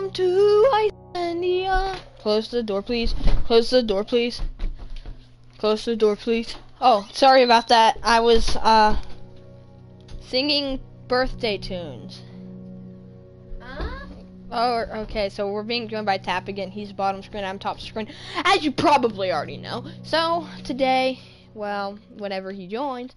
Welcome to Islandia. Close the door, please. Close the door, please. Close the door, please. Oh, sorry about that. I was, singing birthday tunes. Oh, okay, so we're being joined by Tap again. He's bottom screen, I'm top screen, as you probably already know. So, today, well, whenever he joins,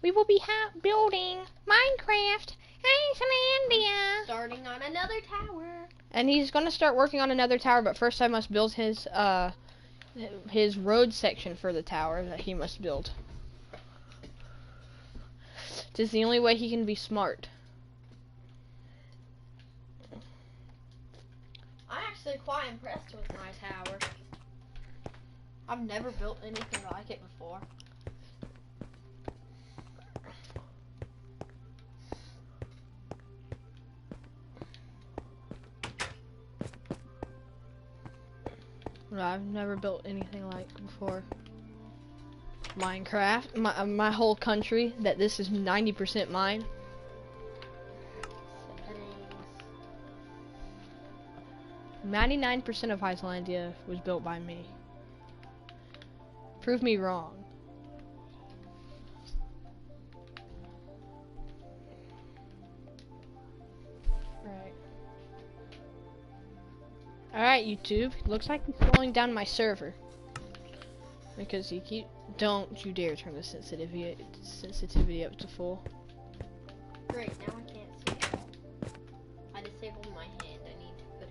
we will be building Minecraft Islandia. Starting on another tower. And he's gonna start working on another tower, but first I must build his road section for the tower that he must build. This is the only way he can be smart. I'm actually quite impressed with my tower. I've never built anything like it before. No, I've never built anything like before. Minecraft, my whole country, that this is 90% mine. 99% of Islandia was built by me. Prove me wrong. Right. Alright, YouTube. Looks like he's slowing down my server. Because he don't you dare turn the sensitivity up to full. Great, now I can't see it. I disabled my hand. I need to put it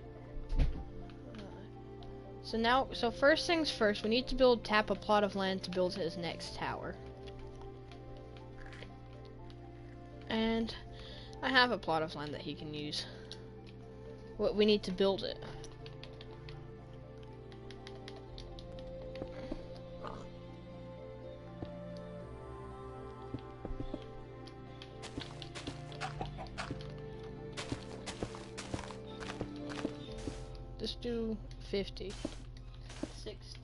back. So first things first, we need to build Tap a plot of land to build his next tower. And I have a plot of land that he can use. What we need to build it. Let's do 50. 60.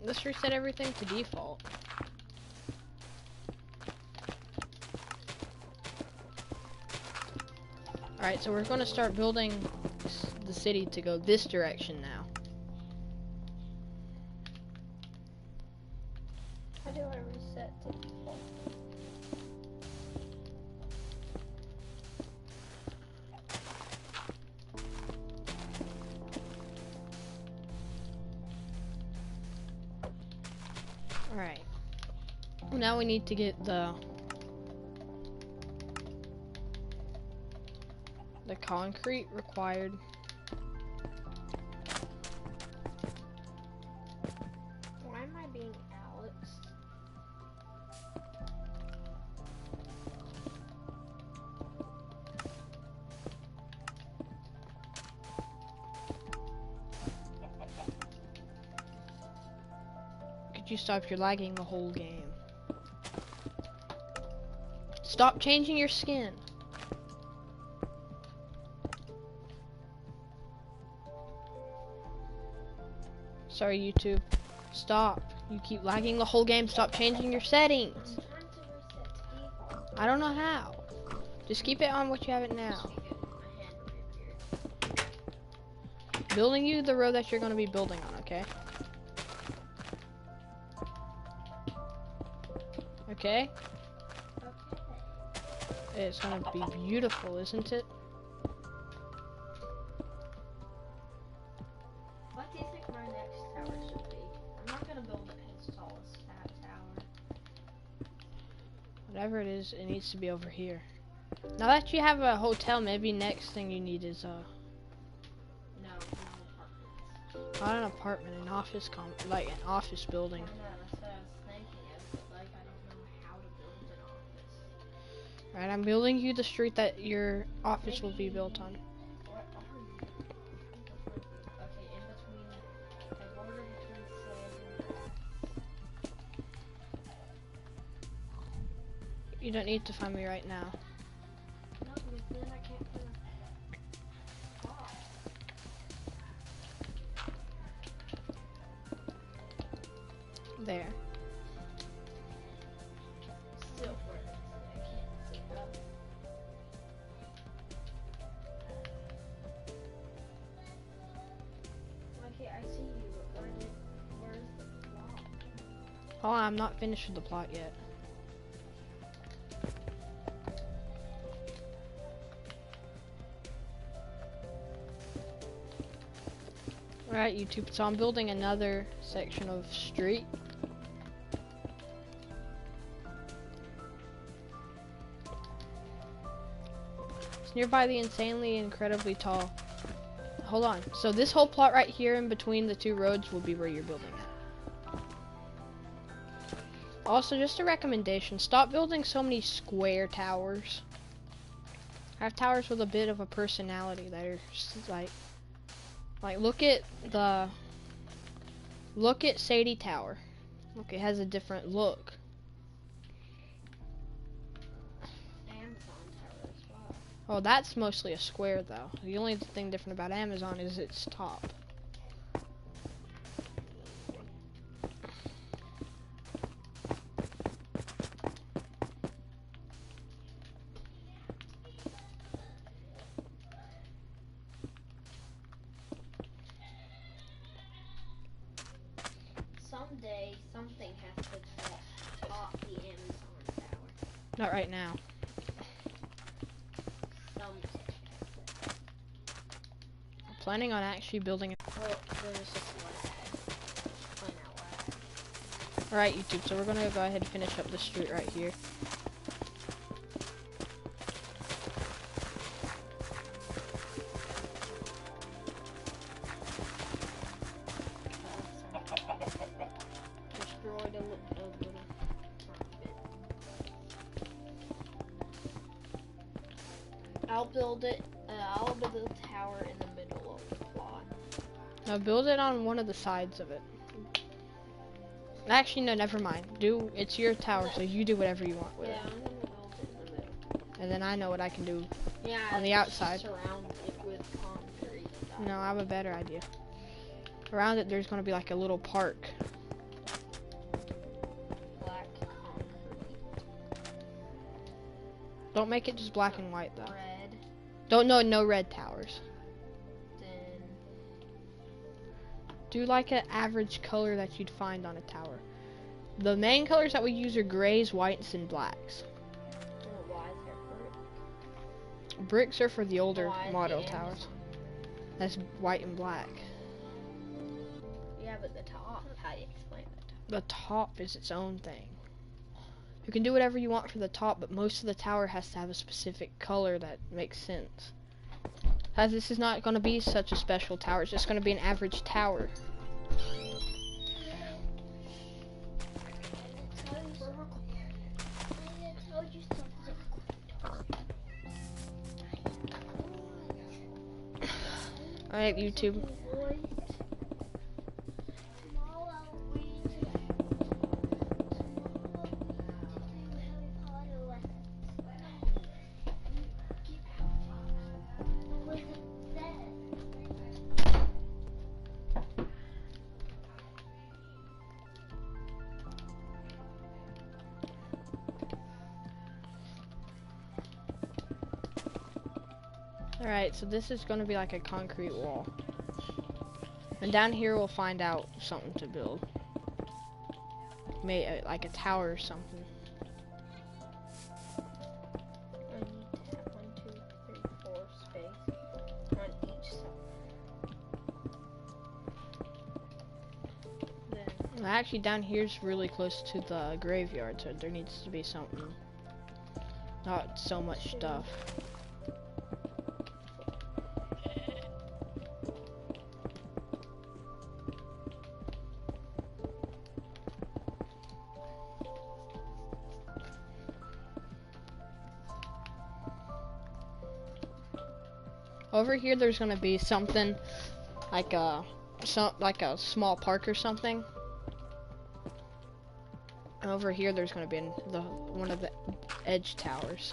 Let's reset everything to default. Alright, so we're going to start building the city to go this direction now. How do I reset to default? Alright. Now we need to get the concrete required. Why am I being Alex? Could you stop? You're lagging the whole game. Stop changing your skin. Sorry, YouTube. Stop. You keep lagging the whole game. Stop changing your settings. I'm trying to reset to default. I don't know how. Just keep it on what you have it now. My hand reappeared. Building you the road that you're going to be building on, okay? Okay? Okay. It's going to be beautiful, isn't it? What do you think my next tower should be? I'm not gonna build it as tall as that tower. Whatever it is, it needs to be over here. Now that you have a hotel, maybe next thing you need is No, apartments. not an apartment, an office like an office building. I know, that's what I was thinking of, but like I don't know how to build an office. Right, I'm building you the street that your office will be built on. What are you? Okay, in between the border between sand and grass. You don't need to find me right now. No, because then I can't put a box. There. Still working. I can't sit up. Oh, I'm not finished with the plot yet. Alright, YouTube, so I'm building another section of street. It's nearby the insanely incredibly tall. Hold on. So this whole plot right here in between the two roads will be where you're building at. Also, just a recommendation, stop building so many square towers. Have towers with a bit of a personality that are like look at Sadie Tower. Look, it has a different look. Amazon Tower as well. Oh, that's mostly a square though. The only thing different about Amazon is its top. Someday, something has to top the Amazon Tower. Not right now. Someday. I'm planning on actually building it. Well, there's just lag. Plain out lag. Alright, YouTube, so we're gonna go ahead and finish up the street right here. Destroyed a little bit. I'll build it. I'll build a tower in the middle of the plot. Now build it on one of the sides of it. Actually, no, never mind. It's your tower, so you do whatever you want with Yeah, it. I'm gonna build it in the middle. And then I know what I can do Yeah. on the outside. Surround it with concrete. No, I have a better idea. Around it, there's gonna be like a little park. Black concrete. Don't make it just black and white though. Red. Don't no red towers. Then Do like an average color that you'd find on a tower. The main colors that we use are grays, whites, and blacks. why is there brick? Bricks are for the older Why is model the towers. Amazon? That's white and black. Yeah, but the top. How do you explain that? The top is its own thing. You can do whatever you want for the top, but most of the tower has to have a specific color that makes sense. As this is not going to be such a special tower, it's just going to be an average tower. Alright, YouTube. Alright, so this is going to be like a concrete wall. And down here we'll find out something to build. Like a tower or something. I need to have 1, 2, 3, 4 space on each side. Then Actually, down here's really close to the graveyard, so there needs to be something. Not so much stuff. Over here, there's gonna be something like a small park or something. And over here, there's gonna be one of the edge towers.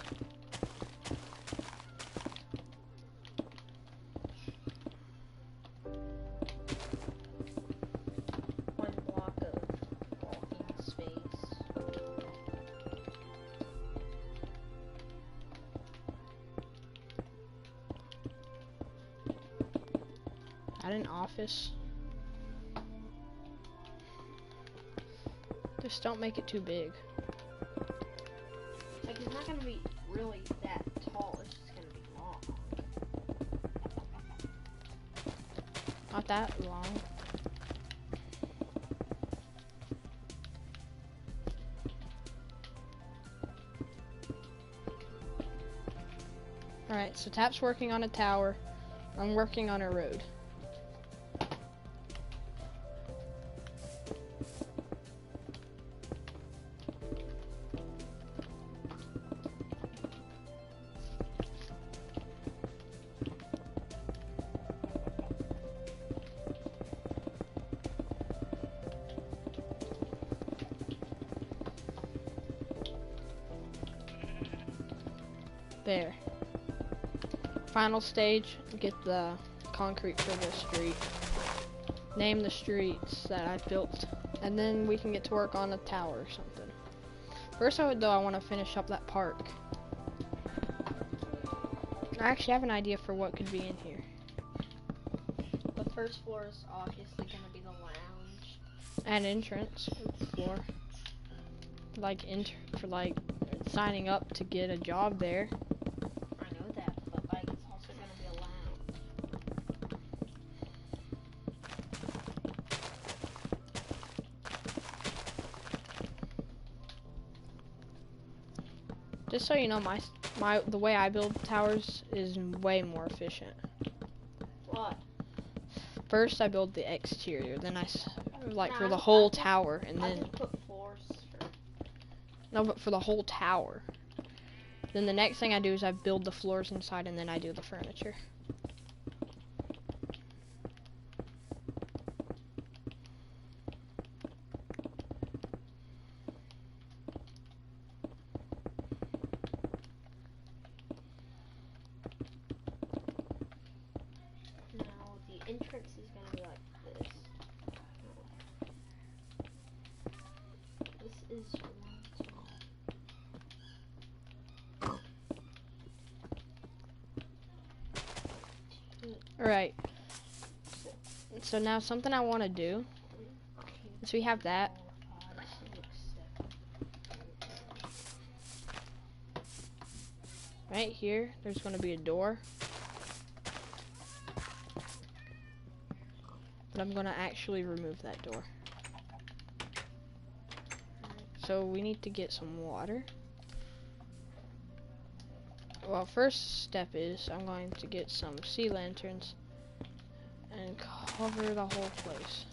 one block of walking space. At an office. There's Just don't make it too big. Like, it's not gonna be really that tall. It's just gonna be long. Not that long. Alright, so Tap's working on a tower. I'm working on a road. There. Final stage, get the concrete for the street. Name the streets that I've built, and then we can get to work on a tower or something. First, I want to finish up that park. I actually have an idea for what could be in here. The first floor is obviously gonna be the lounge. An entrance floor. Like, for like signing up to get a job there. I know that, but like it's also gonna be a lounge. Just so you know, the way I build towers is way more efficient. What? First, I build the exterior, then for the I whole just- tower, and I then just put floors for. no, but for the whole tower. Then the next thing I do is I build the floors inside, and then I do the furniture. Now the entrance is gonna be like this. This is one. Alright. So now something I want to do, since we have that, right here, there's going to be a door. But I'm going to actually remove that door. So we need to get some water. Well, first step is I'm going to get some sea lanterns and cover the whole place.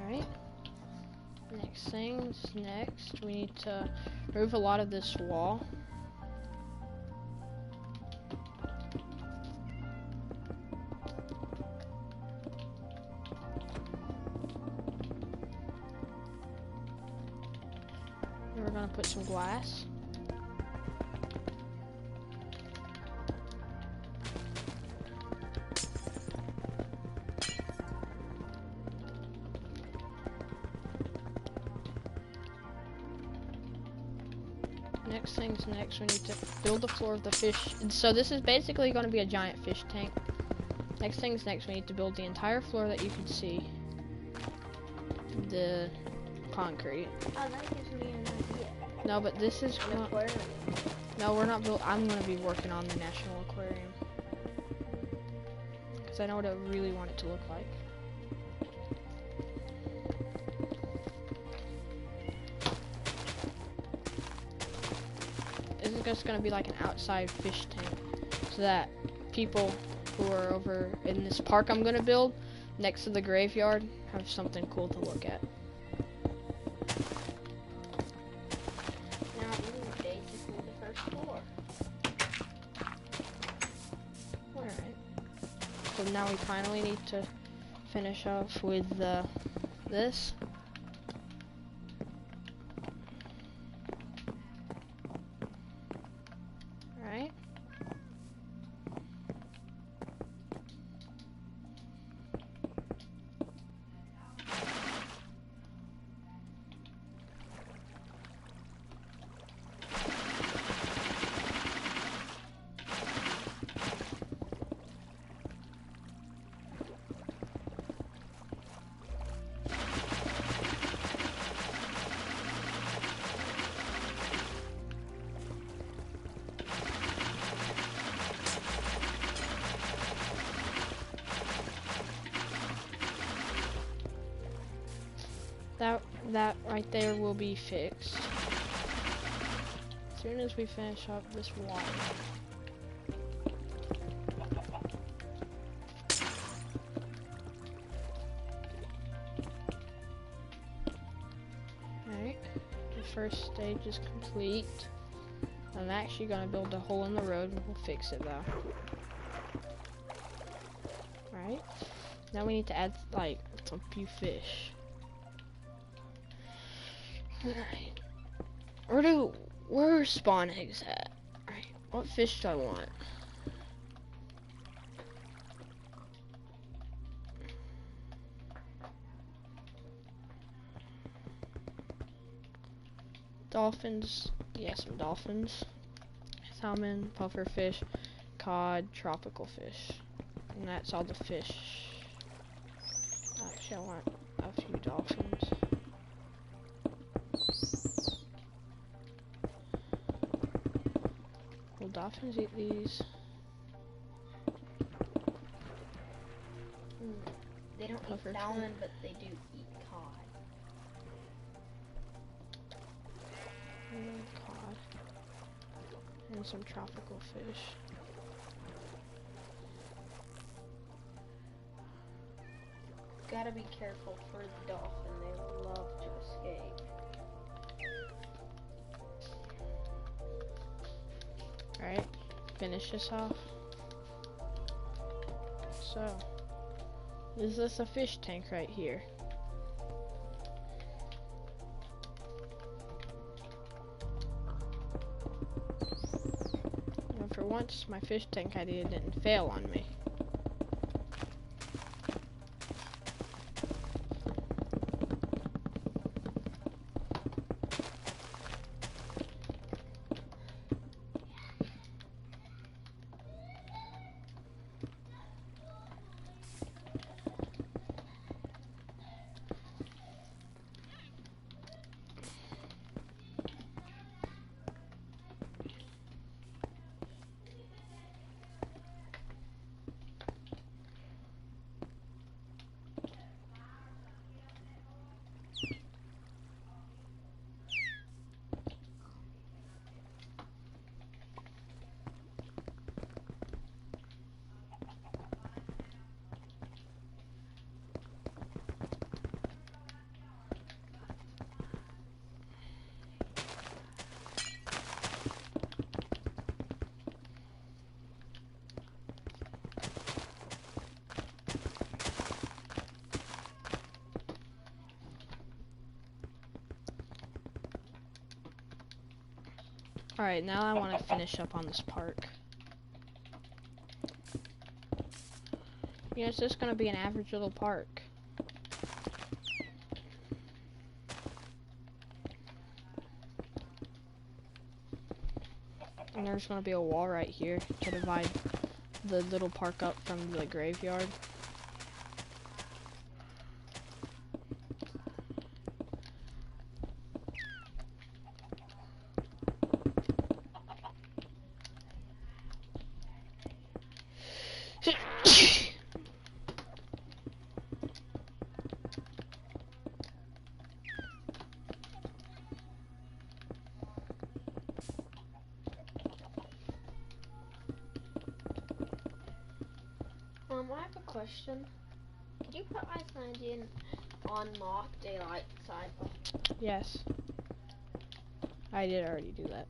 Alright. Next, we need to remove a lot of this wall. And we're gonna put some glass. Next we need to build the floor of the fish. So this is basically going to be a giant fish tank. Next, we need to build the entire floor that you can see. The concrete. Oh, that gives me an idea. No, but this is An aquarium. no, we're not built. I'm going to be working on the National Aquarium because I know what I really want it to look like. This is just going to be like an outside fish tank so that people who are over in this park I'm going to build next to the graveyard have something cool to look at. Now this is basically the first floor. Alright. So now we finally need to finish off with this. that right there will be fixed as soon as we finish up this water. Alright, the first stage is complete. I'm actually gonna build a hole in the road and we'll fix it though. Alright, now we need to add like some few fish. Alright, where are spawn eggs at? Alright, what fish do I want? Dolphins, yeah, some dolphins. Salmon, pufferfish, cod, tropical fish. And that's all the fish. Actually, I want a few dolphins. Will dolphins eat these? They don't eat salmon, but they do eat cod. Cod. And some tropical fish. Gotta be careful for the dolphin, they love to escape. Alright, finish this off. So, is this a fish tank right here? And for once, my fish tank idea didn't fail on me. Alright, now I want to finish up on this park. You know, it's just going to be an average little park. And there's going to be a wall right here to divide the little park up from the graveyard. I have a question. Could you put Islandia on lock daylight side? Yes. I did already do that.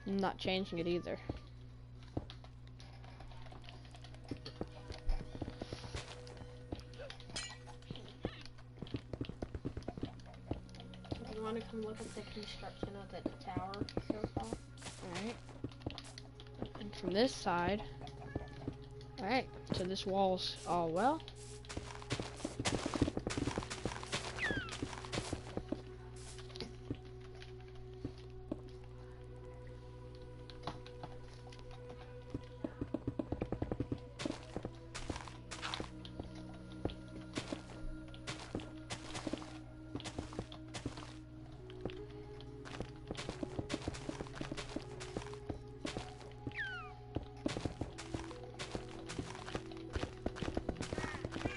I'm not changing it either. Do you want to come look at the construction of the tower so far? Alright. And from this side. Alright, so this wall's all well.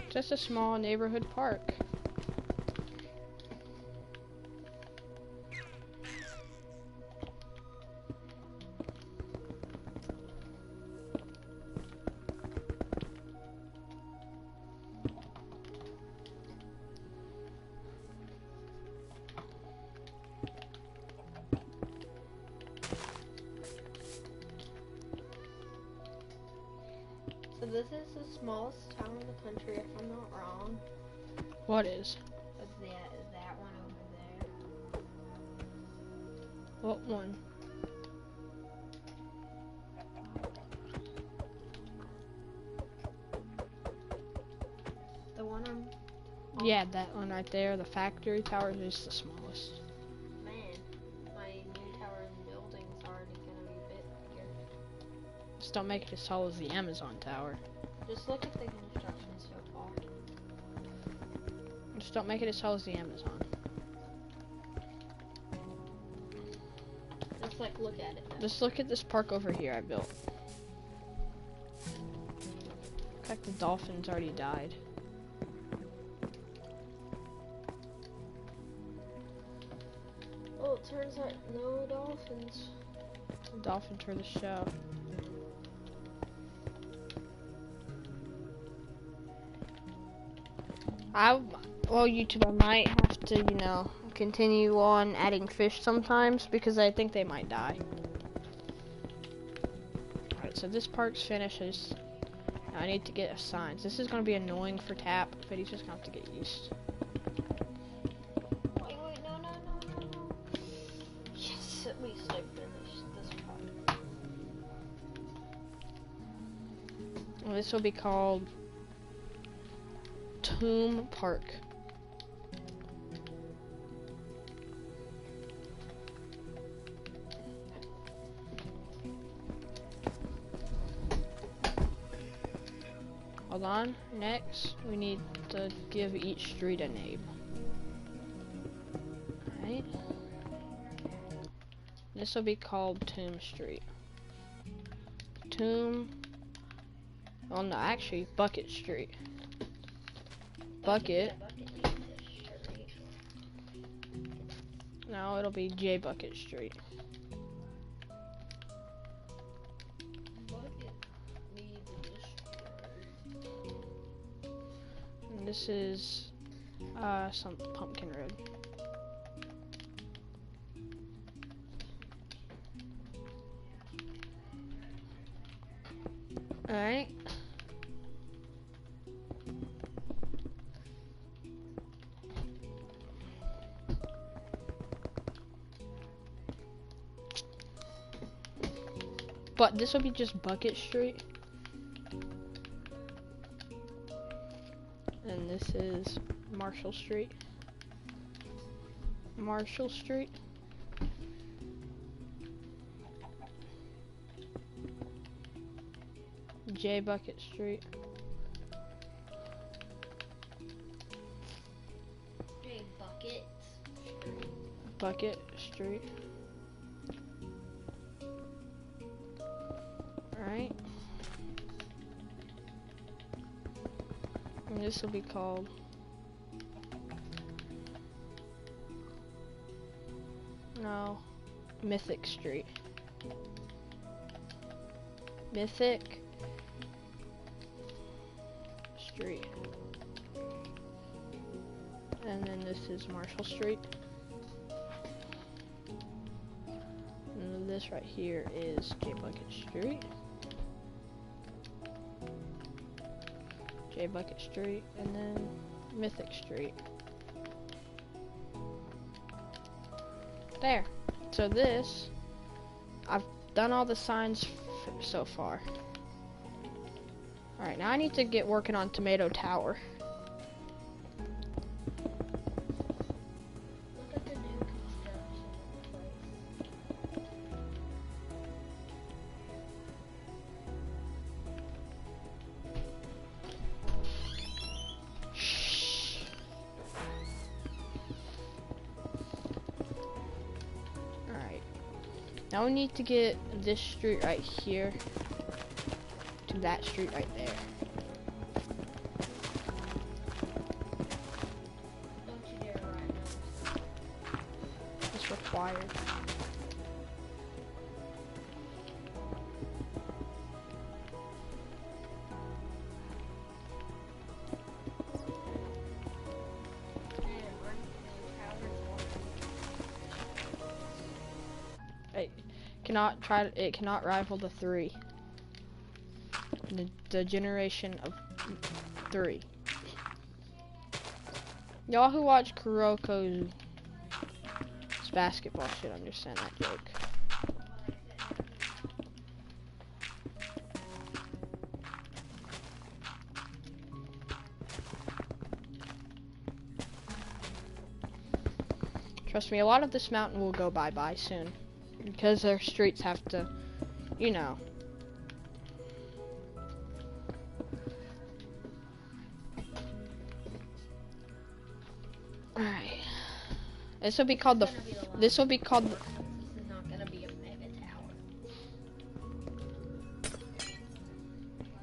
Just a small neighborhood park. this is the smallest town in the country, if I'm not wrong. What is? That one over there. What one? The one I'm... Yeah, that one right there. The factory tower is the smallest. Man, my new towers and buildings are already gonna be a bit bigger. Just don't make it as tall as the Amazon tower. Just look at the construction so far. Just don't make it as tall as the Amazon. Just like look at it. Though. Just look at this park over here I built. Looks like the dolphins already died. Oh, it turns out no dolphins. The dolphins were the show. Well, YouTube, I might have to, you know, continue on adding fish sometimes because I think they might die. Alright, so this park's finished. I need to get signs. This is going to be annoying for Tap, but he's just going to have to get used. Wait, no. Yes, at least I finished this part. Well, this will be called Tomb Park. Hold on. Next, we need to give each street a name. Alright. This will be called Tomb Street. Tomb. Oh no, actually, Bucket Street. Bucket. No, it'll be J Bucket Street. And this is some Pumpkin Road. Alright. But this will be just Bucket Street. And this is Marshall Street. Marshall Street. J Bucket Street. J Bucket. Bucket Street. Alright. And this will be called Mythic Street. Mythic Street. And then this is Marshall Street. And then this right here is J Bucket Street. J Bucket Street, and then Mythic Street. There. So this, I've done all the signs so far. Alright, now I need to get working on Tomato Tower. Look at the new construction place. Alright. Now we need to get this street right here to that street right there. Don't you dare ride those. It's required. It cannot rival the 3. The generation of 3. Y'all who watch Kuroko's basketball should understand that joke. Trust me, a lot of this mountain will go bye-bye soon. Because their streets have to, you know. Alright. This will be called the... This will be called the... This is not gonna be a mega tower.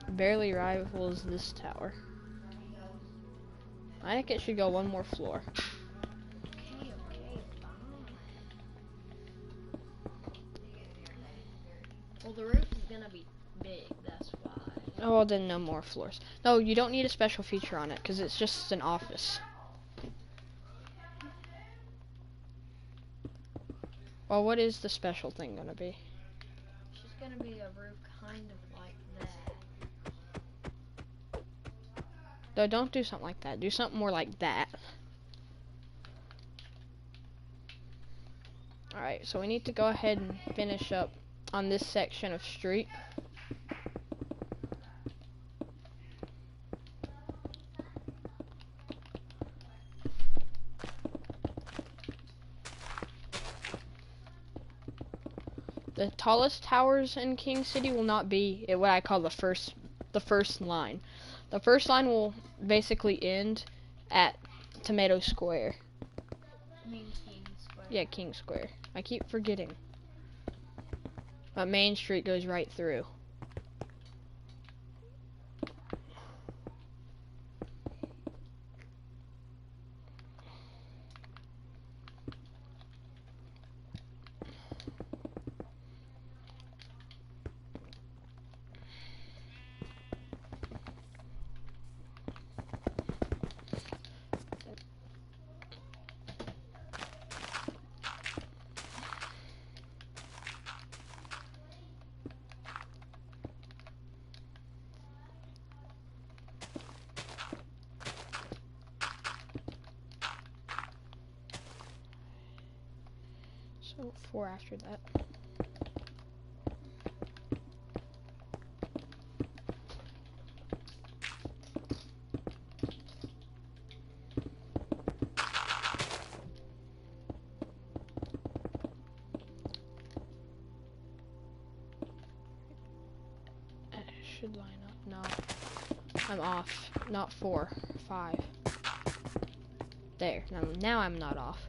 Barely rivals this tower. I think it should go one more floor. Okay, fine. Well, the roof is gonna be big, that's why. Oh, well, then no more floors. No, you don't need a special feature on it, because it's just an office. Well, what is the special thing gonna be? It's just gonna be a roof kind of like that. No, don't do something like that. Do something more like that. Alright, so we need to go ahead and finish up on this section of street. The tallest towers in King City will not be what I call the first line. The first line will basically end at Tomato Square. I mean King Square. Yeah, King Square. I keep forgetting. But Main Street goes right through. So 4 after that. It should line up. No, I'm off. Not 4, 5. There. Now I'm not off.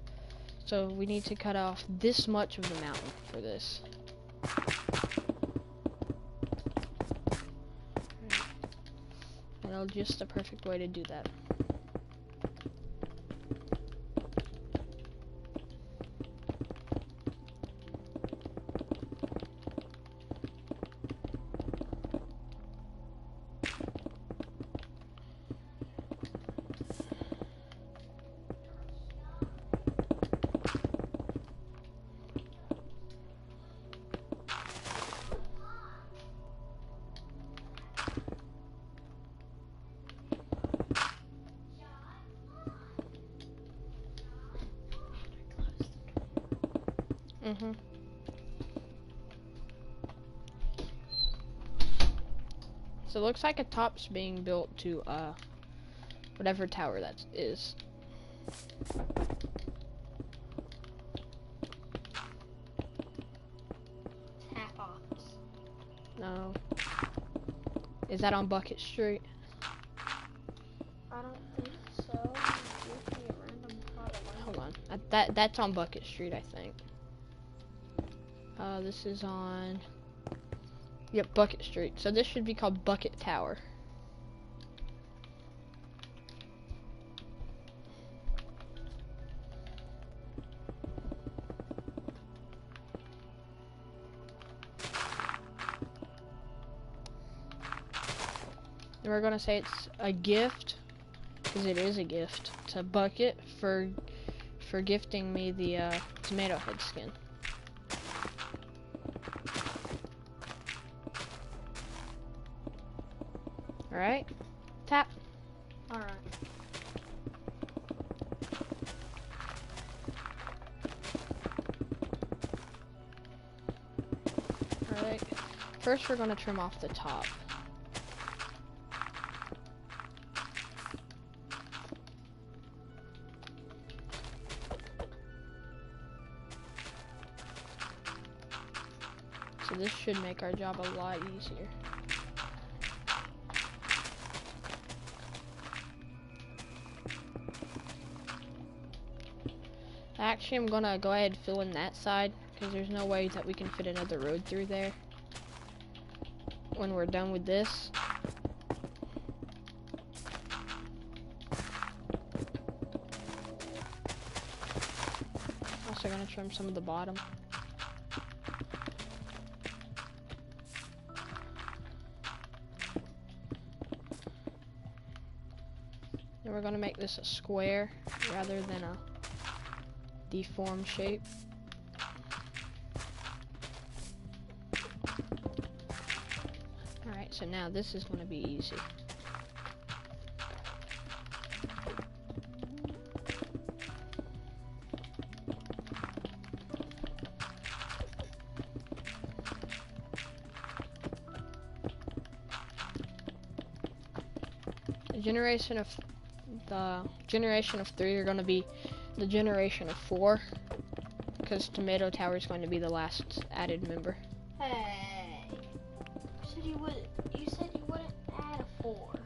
So we need to cut off this much of the mountain for this. And that's just the perfect way to do that. So it looks like a top's being built to whatever tower that is. Half office. No. Is that on Bucket Street? I don't think so. Hold on. That's on Bucket Street, I think. This is on... Yep, Bucket Street. So this should be called Bucket Tower. And we're gonna say it's a gift, because it is a gift, to Bucket for gifting me the tomato head skin. Alright. Tap. Alright. Alright. First we're gonna trim off the top. So this should make our job a lot easier. Actually, I'm gonna go ahead and fill in that side because there's no way that we can fit another road through there when we're done with this. Also gonna trim some of the bottom. Then we're gonna make this a square rather than a deformed shape. Alright, so now this is gonna be easy. The generation of 3 are going to be the generation of 4, because Tomato Tower is going to be the last added member. Hey, you said you wouldn't add a 4.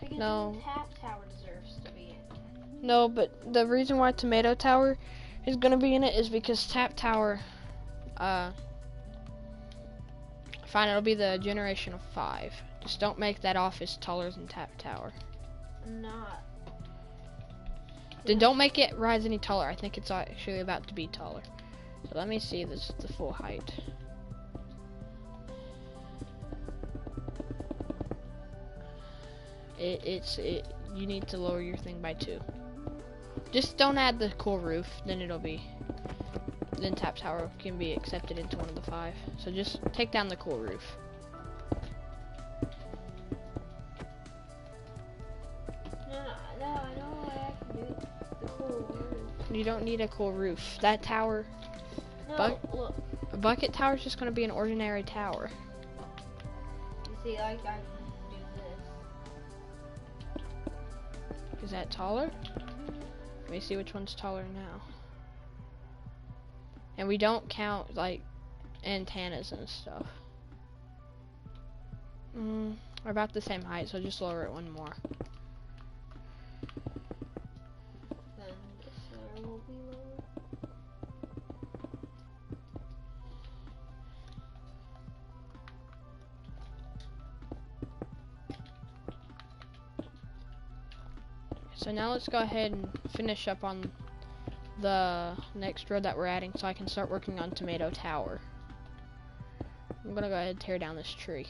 Because No. Tap Tower deserves to be in. No, but the reason why Tomato Tower is going to be in it is because Tap Tower, fine, it'll be the generation of 5. Just don't make that office taller than Tap Tower. I'm not. Then don't make it rise any taller. I think it's actually about to be taller. So let me see this the full height. You need to lower your thing by 2. Just don't add the cool roof, then then Tap Tower can be accepted into one of the 5. So just take down the cool roof. No, I know I can do the cool roof. You don't need a cool roof. That tower, No, look. a bucket tower is just going to be an ordinary tower. You see, like I can do this. Is that taller? Let me see which one's taller now. And we don't count like antennas and stuff. We're about the same height, so just lower it one more. Then this layer will be lower. So now let's go ahead and finish up on the next road that we're adding so I can start working on Tomato Tower. I'm gonna go ahead and tear down this tree.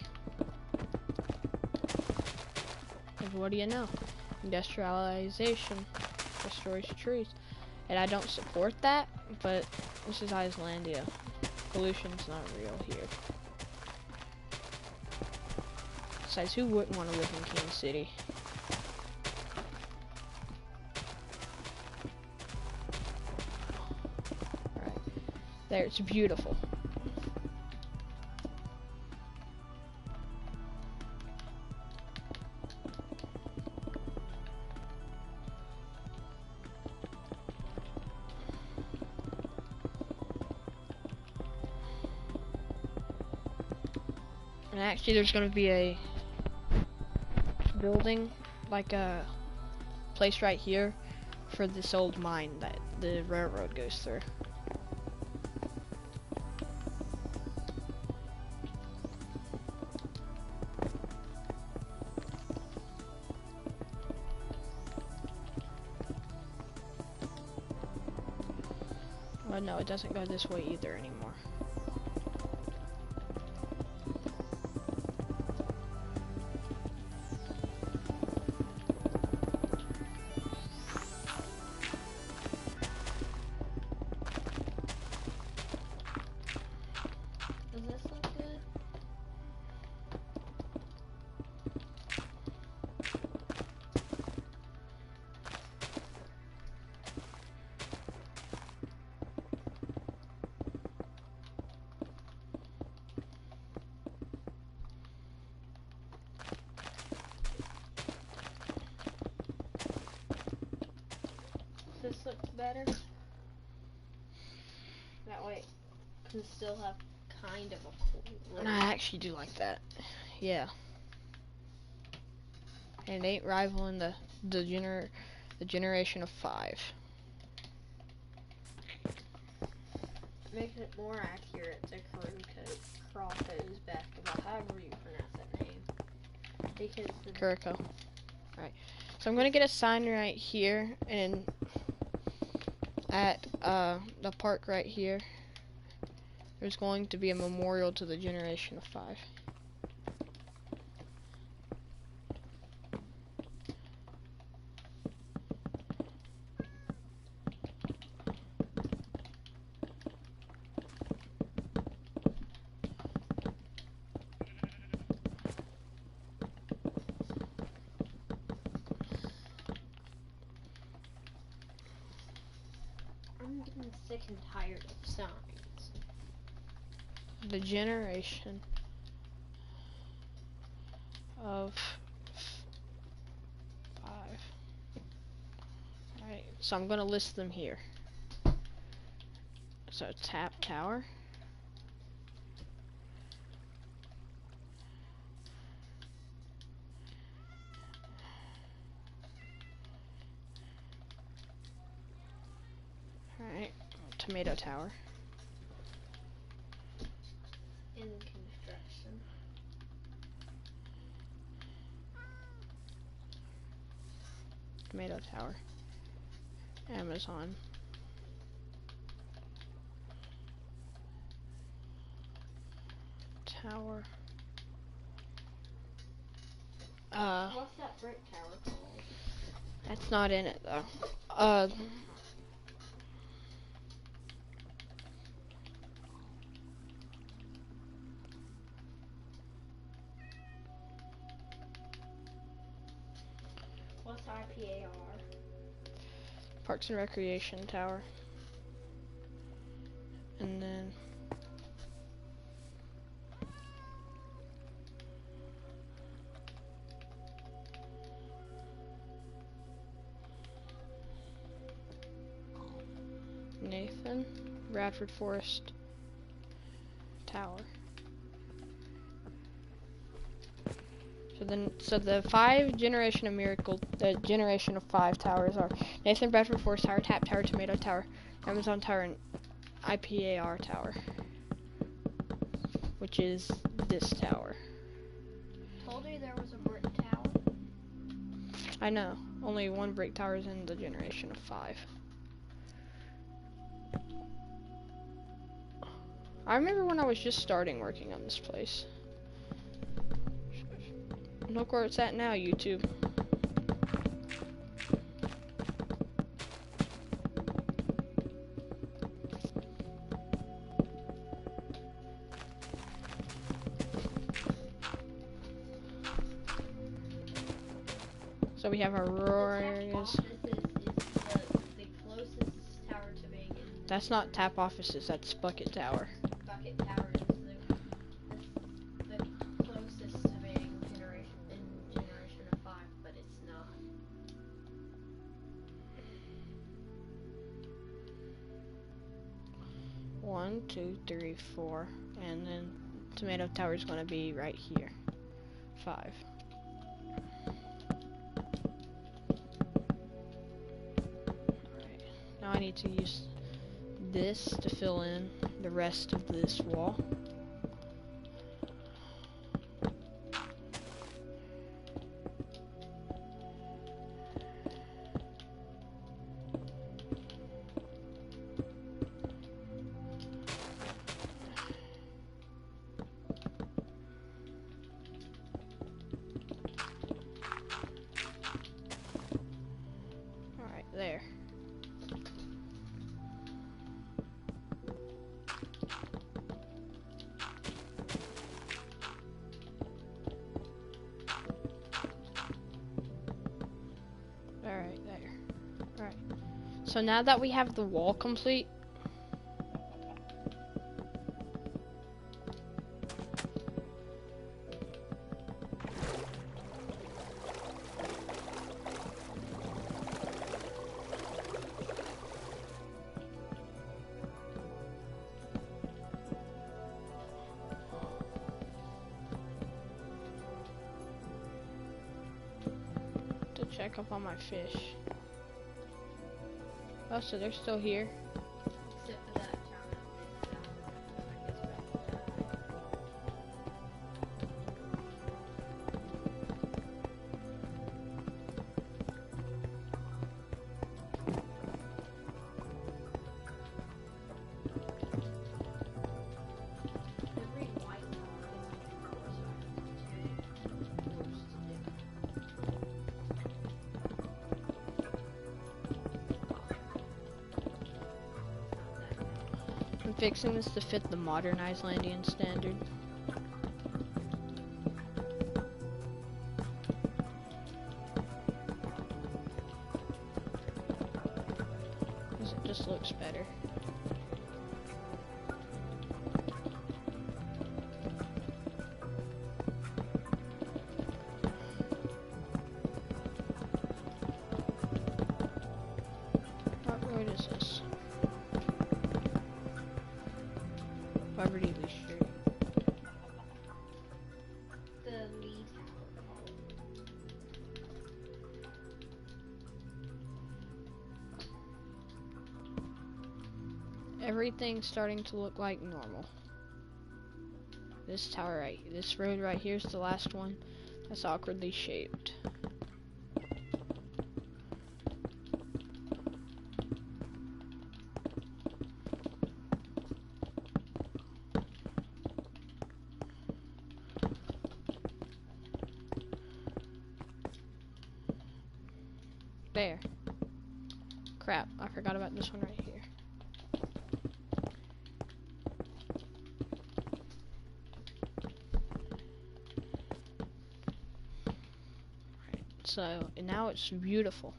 Because what do you know? Industrialization destroys trees. And I don't support that, but this is Islandia. Pollution's not real here. Besides, who wouldn't want to live in Kansas City? There, it's beautiful. And actually there's going to be a building, like a place right here for this old mine that the railroad goes through. Well, no, it doesn't go this way either anymore. Does this look good? better? That way it can still have kind of a cool look. I actually do like that. Yeah. And it ain't rivaling the generation of 5. Makes it more accurate to Krako's basketball, however you pronounce that name. Because Kuriko. Alright. So I'm gonna get a sign right here, and at the park right here, there's going to be a memorial to the generation of 5. I'm getting sick and tired of signs. The generation of 5. Alright, so I'm gonna list them here. So tap tower. Alright, tomato tower. In construction. Tomato tower. Amazon. Tower. What's that brick tower called? That's not in it though. What's IPAR? Parks and Recreation Tower. And then Nathan Bradford Forest Tower. So the 5 generation of miracle, the generation of 5 towers are Nathan Bradford Forest Tower, Tap Tower, Tomato Tower, Amazon Tower, and IPAR Tower, which is this tower. Told you there was a brick tower. I know, only 1 brick tower is in the generation of 5. I remember when I was just starting working on this place. Look where it's at now, YouTube. So we have our rural areas. This is the closest tower to being in. That's not tap offices, that's bucket tower. Bucket tower is the closest to being generation of 5, but it's not. One, 2, 3, 4, and then tomato tower is going to be right here. 5. Alright, now I need to use this to fill in the rest of this wall. There. Alright, there. Alright. So now that we have the wall complete, check up on my fish. Oh, so they're still here. Except for that town that lives down there. I guess about to die. Every white tower is I'm fixing this to fit the modern Icelandian standard. 'Cause it just looks better. What road is this? Poverty Lee Street. the lead tower. Everything's starting to look like normal. This tower this road right here is the last one that's awkwardly shaped. There. Crap, I forgot about this one right here. Right, so, and now it's beautiful.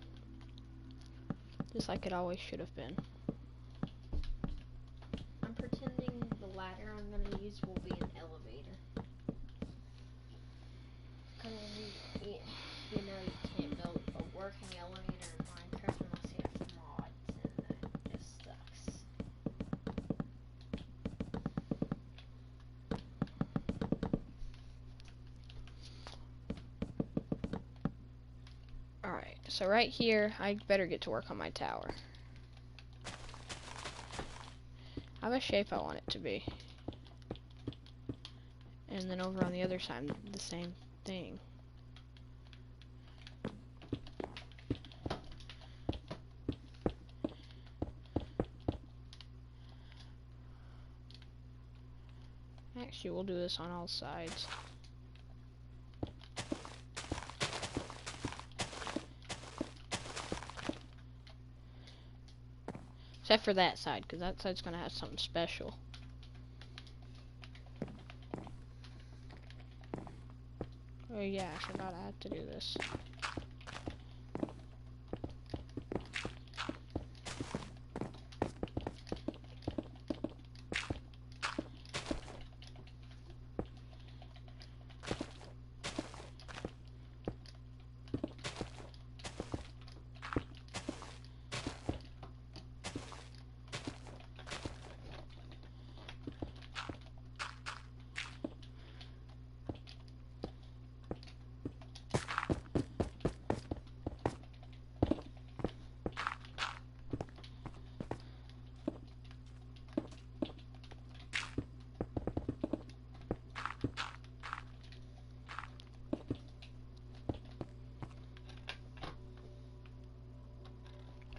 Just like it always should have been. I'm pretending the ladder I'm gonna use will be an elevator. Cause you know you can't build a working elevator in Minecraft unless you have mods, and that just sucks. Alright, so right here, I better get to work on my tower. I have a shape I want it to be. And then over on the other side, the same thing. Actually, we'll do this on all sides. Except for that side, because that side's going to have something special. Oh yeah, I forgot I had to do this.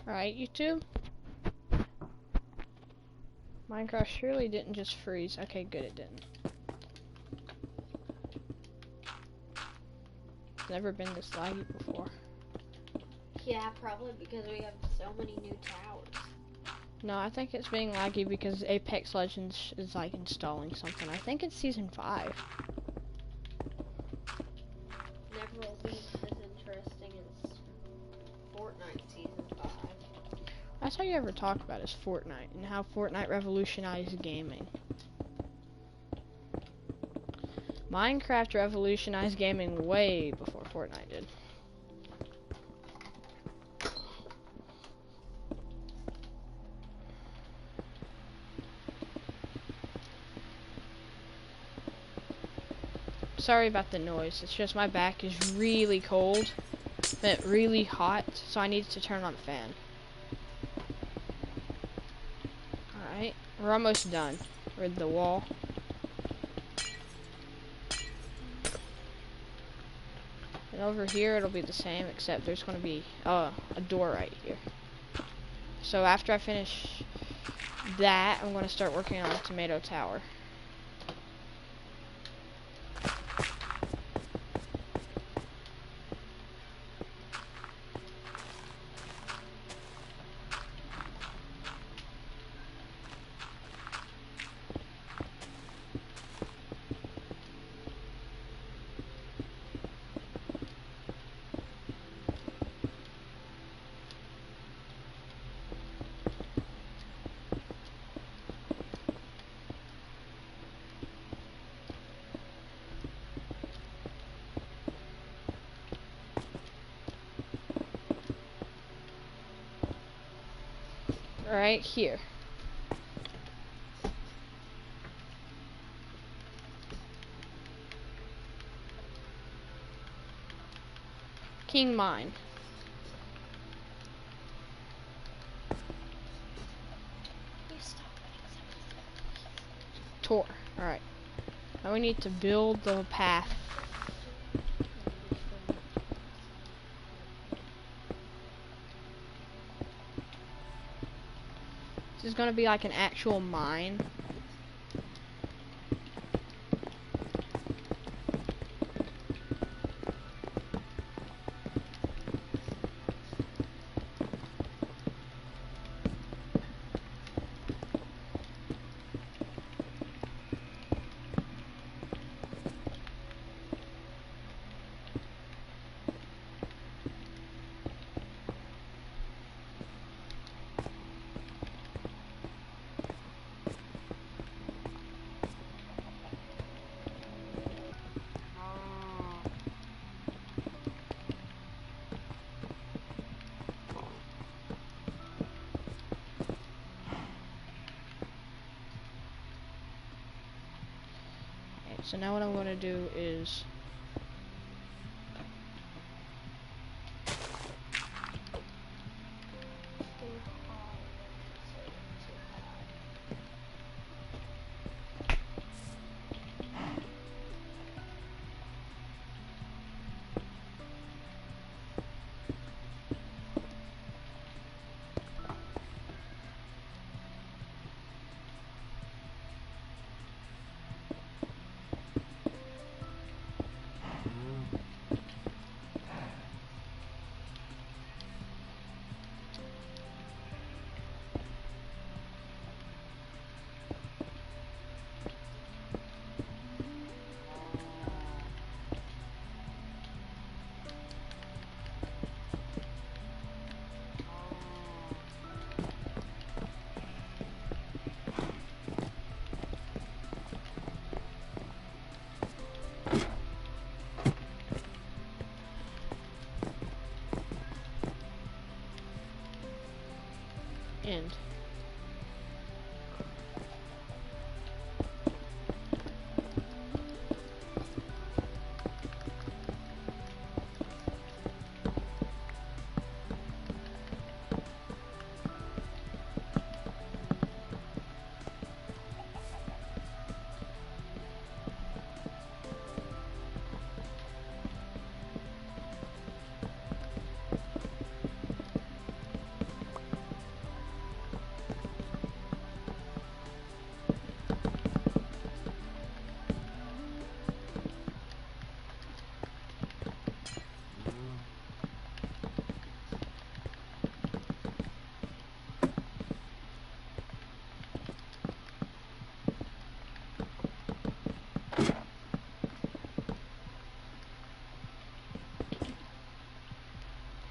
Alright, YouTube. Minecraft surely didn't just freeze. Okay, good, it didn't. It's never been this laggy before. Yeah, probably because we have so many new towers. No, I think it's being laggy because Apex Legends is like installing something. I think it's season 5. Never will be as interesting as Fortnite season 5. That's all you ever talk about is Fortnite and how Fortnite revolutionized gaming. Minecraft revolutionized gaming way before Fortnite did. Sorry about the noise, it's just my back is really cold. been really hot, so I need to turn on the fan. Alright, we're almost done with the wall. And over here it'll be the same, except there's going to be a door right here. So after I finish that, I'm going to start working on the tomato tower. Right here. King mine. Tor. Alright. Now we need to build the path. This is gonna be like an actual mine. So now what I'm going to do is end.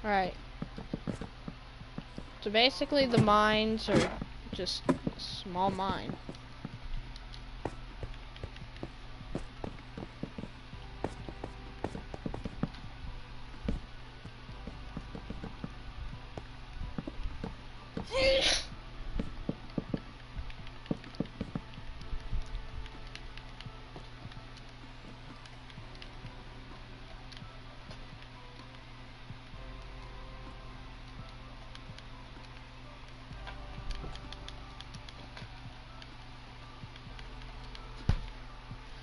Alright. So basically the mines are just a small mine.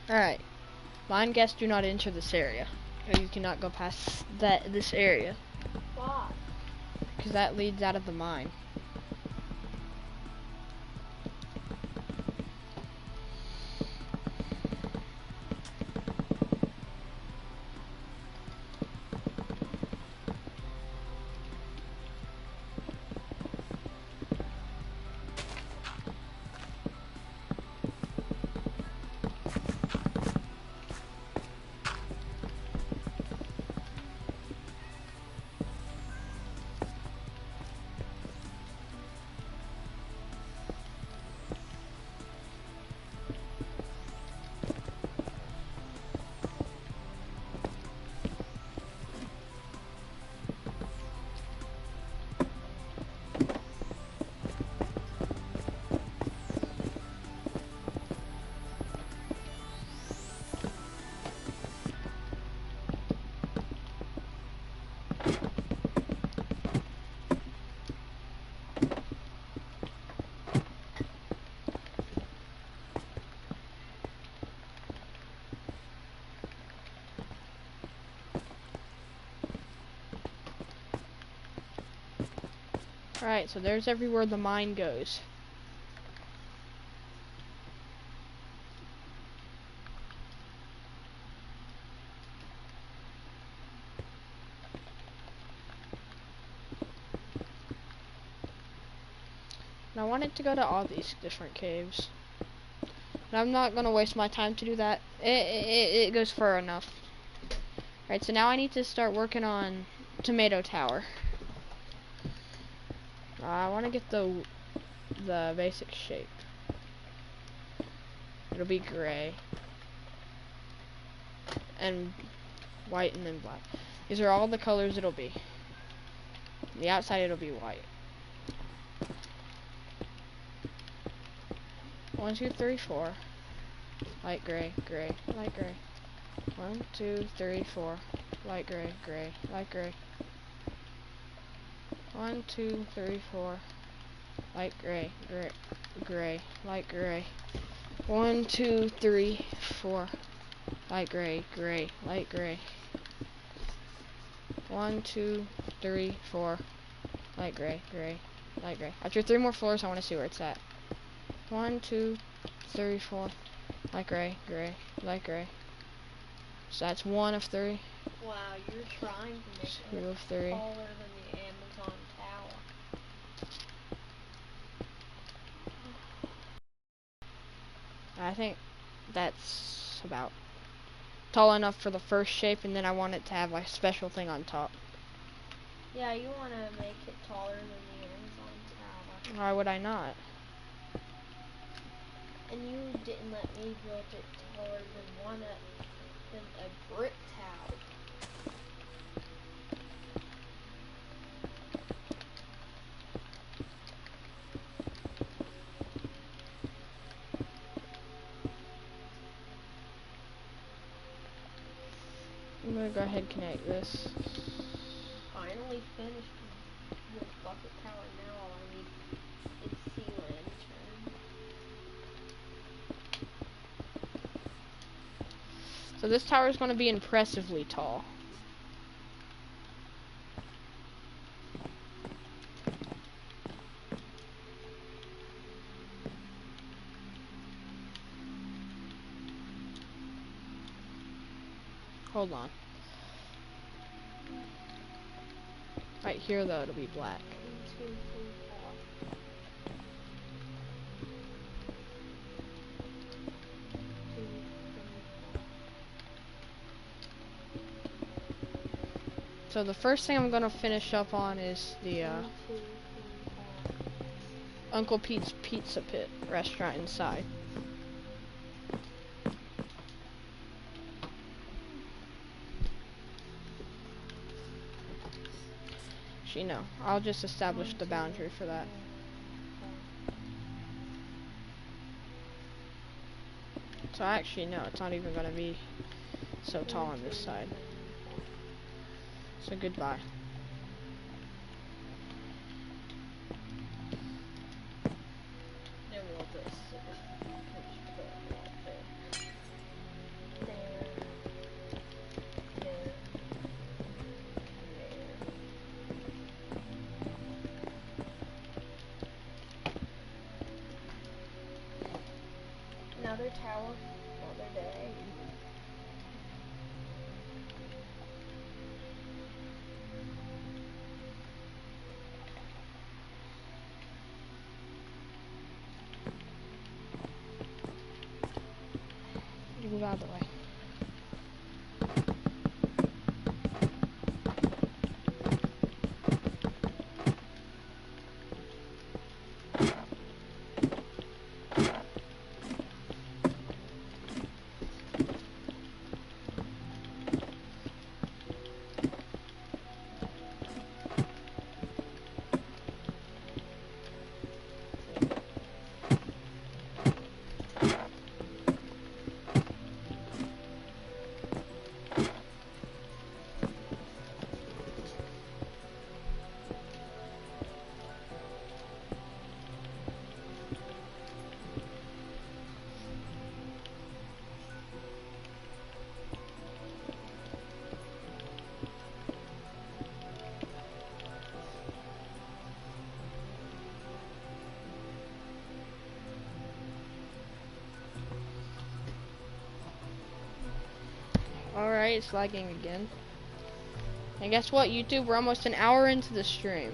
Alright. Mine guests do not enter this area. Or you cannot go past this area. Why? Because that leads out of the mine. Alright, so there's everywhere the mine goes. And I want it to go to all these different caves. And I'm not going to waste my time to do that. It goes far enough. Alright, so now I need to start working on Tomato Tower. I want to get the basic shape. It'll be gray. And white and then black. These are all the colors it'll be. The outside it'll be white. 1, 2, 3, 4. Light gray, gray, light gray. 1, 2, 3, 4. Light gray, gray, light gray. 1, 2, 3, 4. Light gray, gray, gray, light gray. 1, 2, 3, 4. Light gray, gray, light gray. 1, 2, 3, 4. Light gray, gray, light gray. After 3 more floors, I want to see where it's at. 1, 2, 3, 4. Light gray, gray, light gray. So that's 1 of 3. Wow, you're trying to make 2 it of 3. taller than the Amazon Tower. I think that's about tall enough for the first shape, and then I want it to have like a special thing on top. Yeah, you want to make it taller than the Amazon Tower. Why would I not? And you didn't let me build it taller than a brick tower. I'm gonna go ahead and connect this. Finally finished with bucket tower. Now all I need is sea lantern. So this tower is going to be impressively tall. Hold on. Right here though, it'll be black. 1, 2, 3, 4. 2, 3, 4. So the first thing I'm gonna finish up on is the 1, 2, 3, 4. Uncle Pete's Pizza Pit restaurant inside. Actually, no. I'll just establish the boundary for that. So actually, no, it's not even gonna be so tall on this side. So goodbye. Then we'll just finish putting it there. another tower another day. You move out of the way. Alright, it's lagging again. And guess what, YouTube? We're almost an hour into the stream.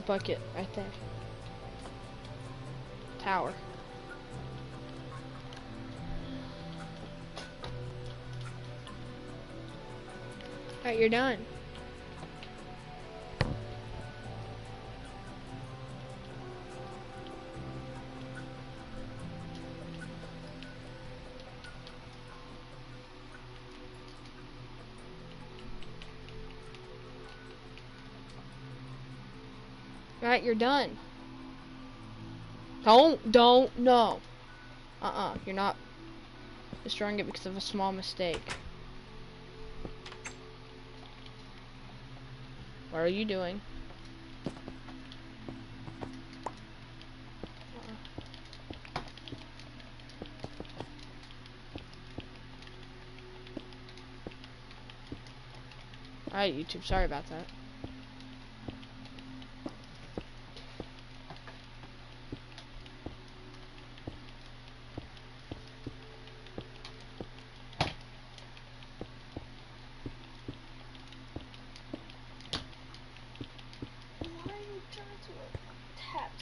Bucket, right there. Tower. Alright, you're done. Alright, you're done. No. You're not destroying it because of a small mistake. What are you doing? Alright, YouTube, sorry about that.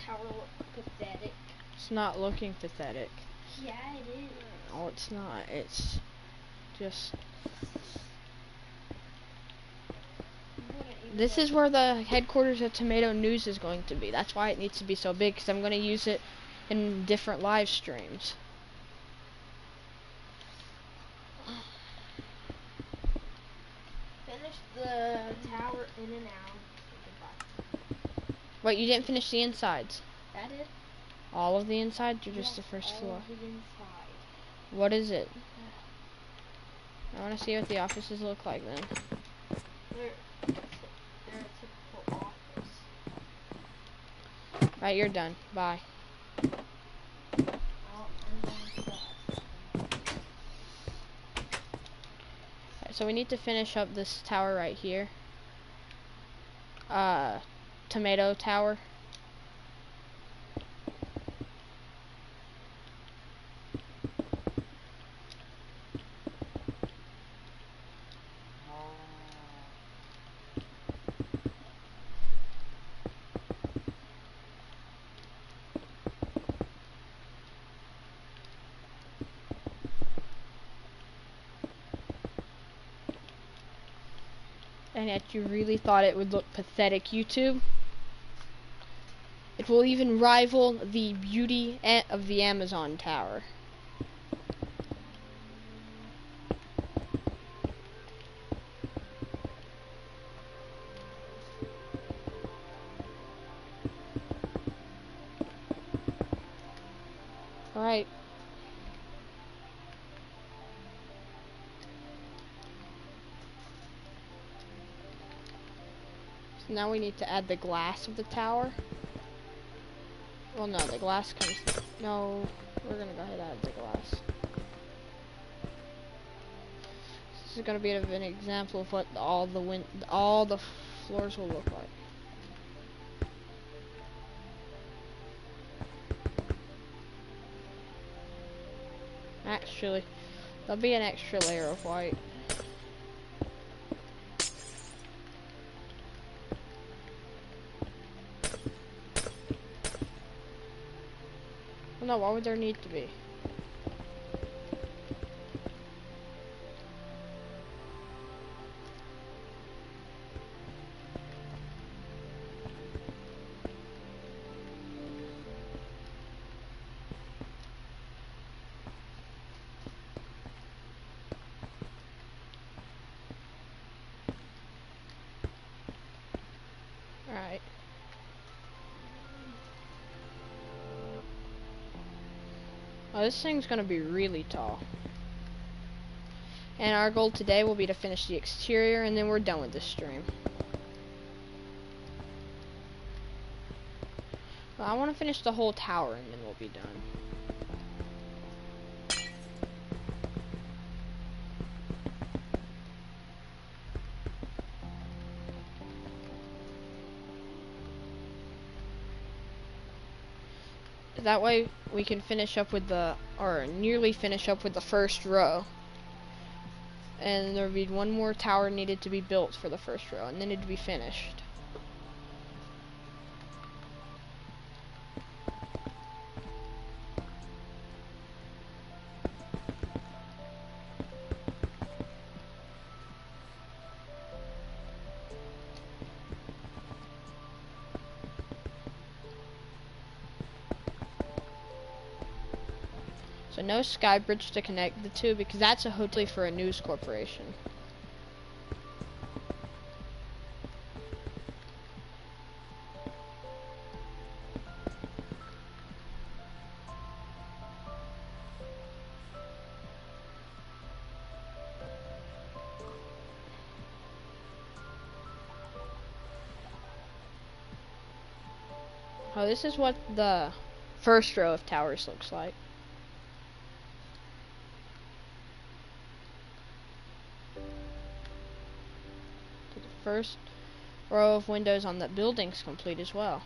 Tower look pathetic. It's not looking pathetic. Yeah, it is. No, it's not. It's just... This is where the headquarters of Tomato News is going to be. That's why it needs to be so big, because I'm going to use it in different live streams. Finish the tower in and out. Wait, you didn't finish the insides? That is? All of the insides or just the first all floor? of the inside. What is it? I want to see what the offices look like then. They're a typical office. Right, you're done. Bye. I'm going to Right, so we need to finish up this tower right here. Tomato tower. And yet you really thought it would look pathetic, YouTube? It will even rival the beauty of the Amazon Tower. Alright. Now we need to add the glass of the tower. Well, no, the glass comes. No, we're gonna go ahead and add the glass. This is gonna be an example of what all the floors will look like. Actually, there'll be an extra layer of white. Well, no, why would there need to be? Alright. Oh, this thing's gonna be really tall. And our goal today will be to finish the exterior, and then we're done with this stream. Well, I want to finish the whole tower, and then we'll be done. That way we can finish up with or nearly finish up with the first row. And there'll be one more tower needed to be built for the first row, and then it'd be finished. So no sky bridge to connect the two, because that's a hotel for a news corporation. Oh, this is what the first row of towers looks like. First row of windows on the building's complete as well.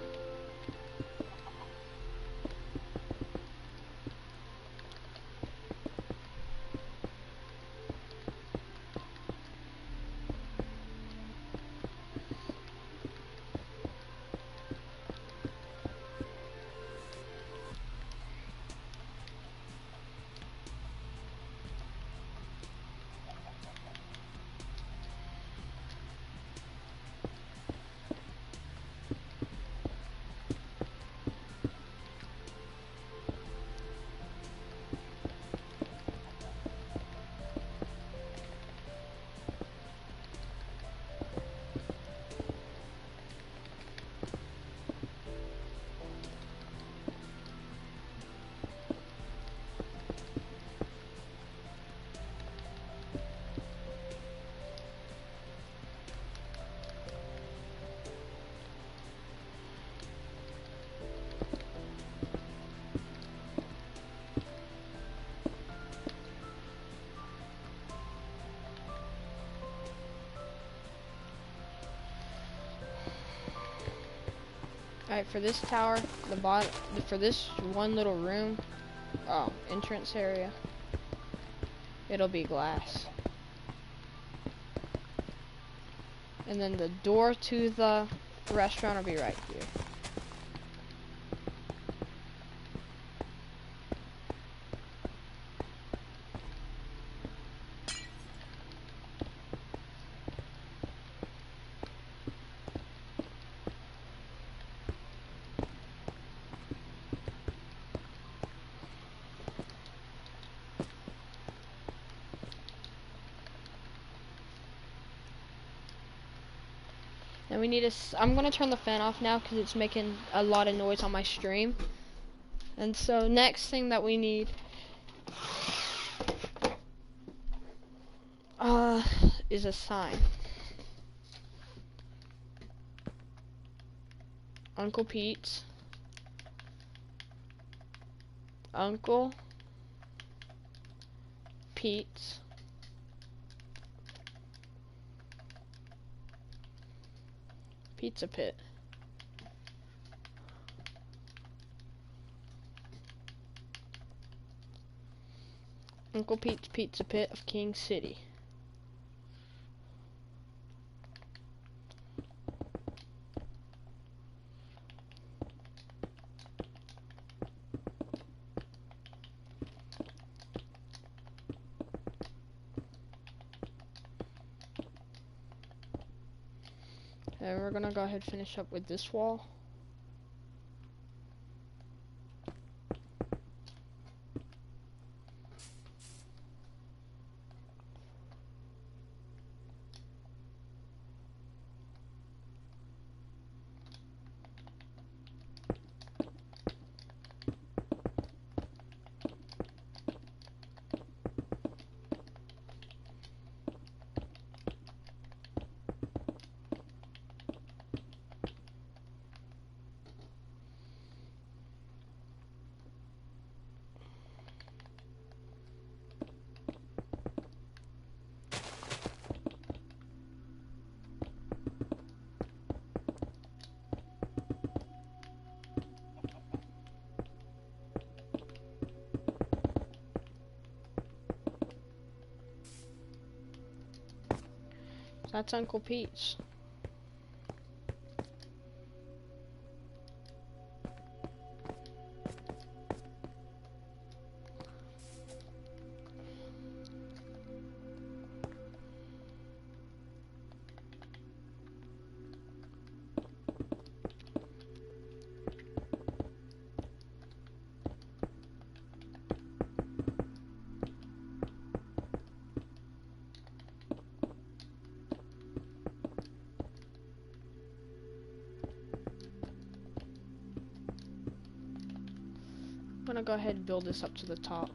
Alright, for this tower, for this one little room, entrance area, it'll be glass. And then the door to the restaurant will be right here. And we need I'm gonna turn the fan off now because it's making a lot of noise on my stream. And so next thing that we need is a sign. Uncle Pete's, Uncle Pete's, Pizza Pit, Uncle Pete's Pizza Pit of King City. And we're gonna go ahead and finish up with this wall. That's Uncle Pete's. I'm gonna go ahead and build this up to the top.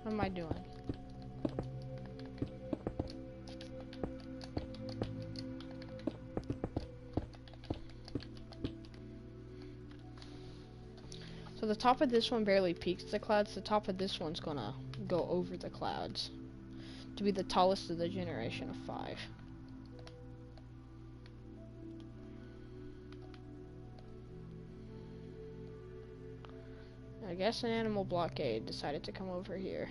What am I doing? So the top of this one barely peaks the clouds. The top of this one's gonna go over the clouds to be the tallest of the generation of 5. I guess an animal blockade decided to come over here.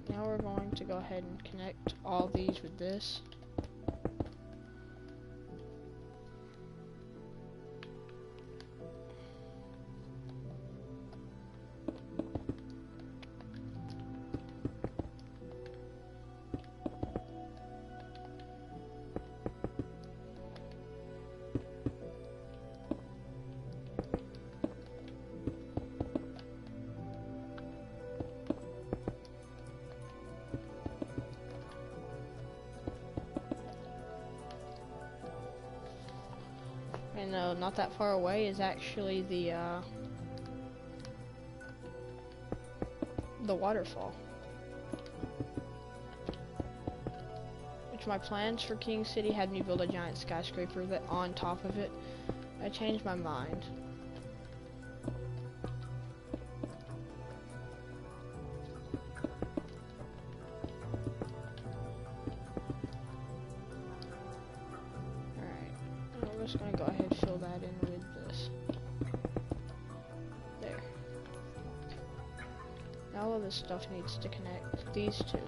Now we're going to go ahead and connect all these with this. And not that far away is actually the waterfall. Which my plans for King City had me build a giant skyscraper that on top of it. I changed my mind. I'm just gonna go ahead and fill that in with this. There. Now all of this stuff needs to connect these two.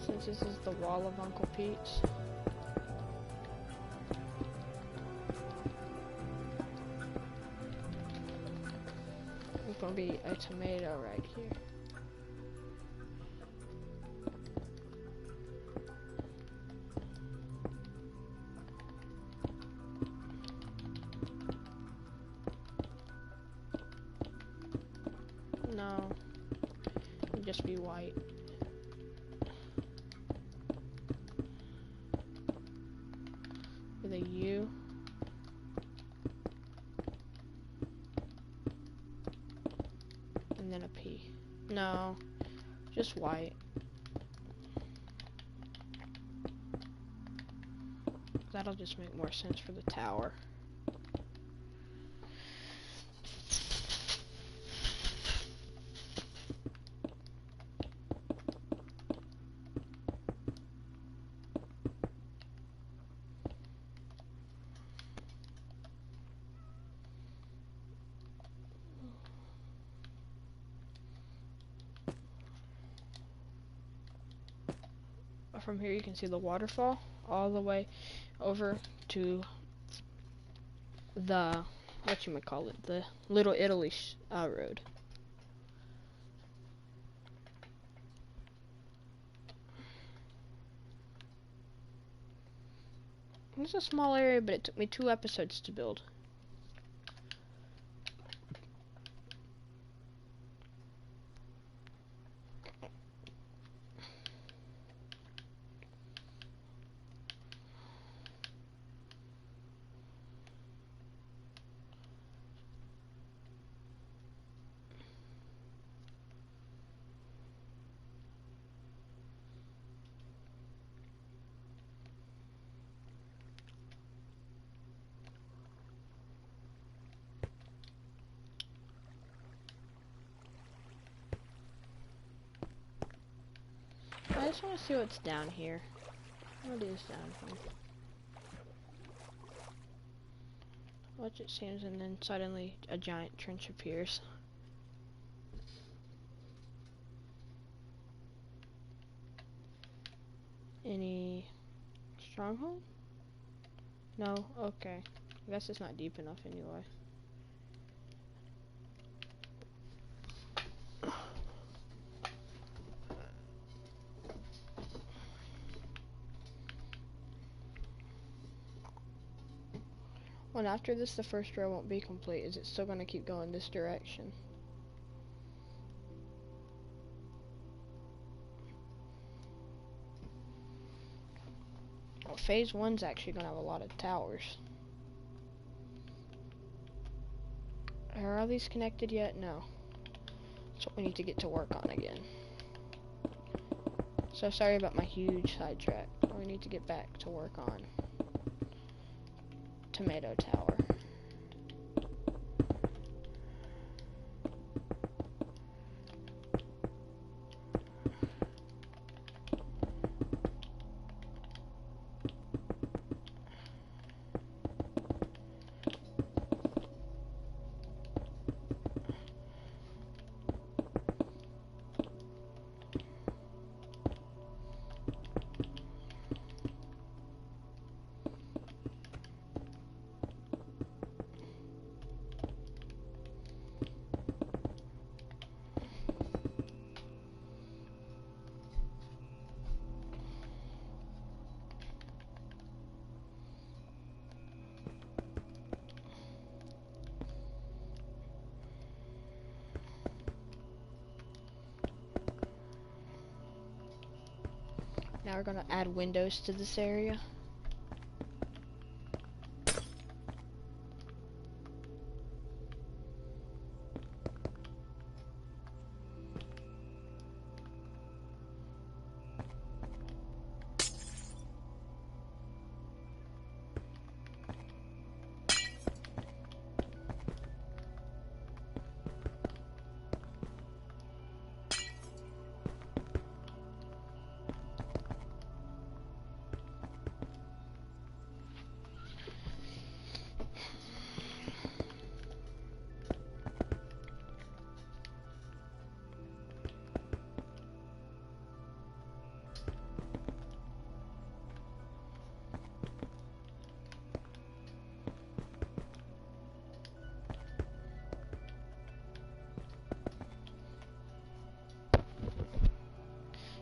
Since this is the wall of Uncle Pete's, there's gonna be a tomato right here. No, it'll just be white. With a U. And then a P. No, just white. That'll just make more sense for the tower. From here you can see the waterfall all the way over to the, whatchamacallit, the Little Italy road. It's a small area, but it took me 2 episodes to build. I just want to see what's down here. What is down here? Watch it seems, and then suddenly a giant trench appears. Any stronghold? No? Okay. I guess it's not deep enough anyway. Well, after this, the first row won't be complete. Is it still going to keep going this direction? Well, phase 1's actually going to have a lot of towers. Are all these connected yet? No. That's what we need to get to work on again. So sorry about my huge sidetrack. We need to get back to work on Tomato Tower. Now we're going to add windows to this area.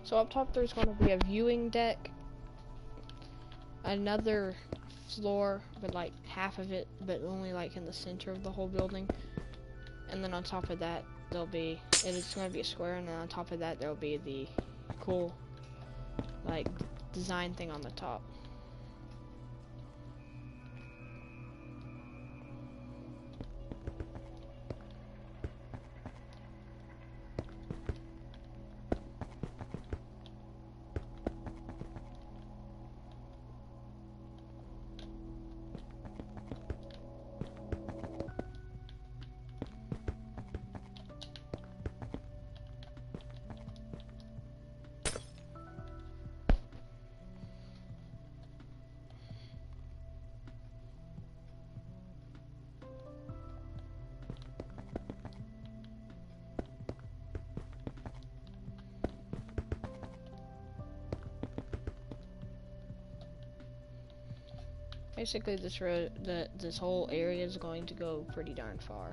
So up top there's going to be a viewing deck, another floor with like half of it, but only like in the center of the whole building. And then on top of that there'll be, it's going to be a square, and then on top of that there'll be the cool like design thing on the top. Basically, this whole area is going to go pretty darn far.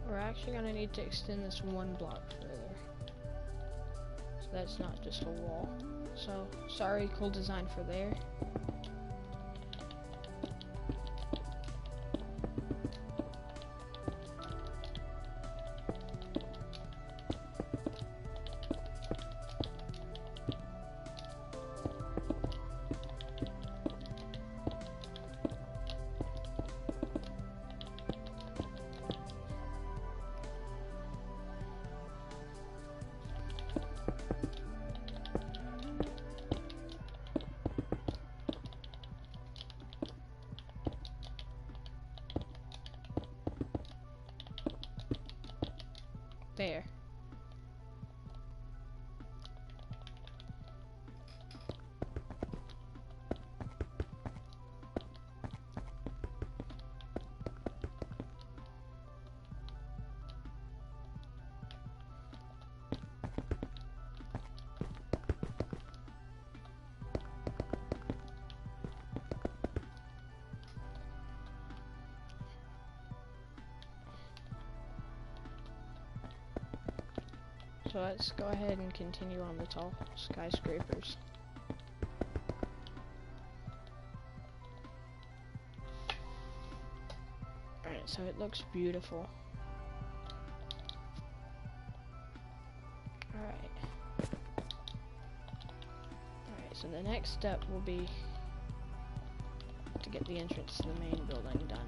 We're actually gonna need to extend this one block further, so that's not just a wall. So, sorry, cool design for there. There. So let's go ahead and continue on the tall skyscrapers. Alright, so it looks beautiful. Alright, so the next step will be to get the entrance to the main building done.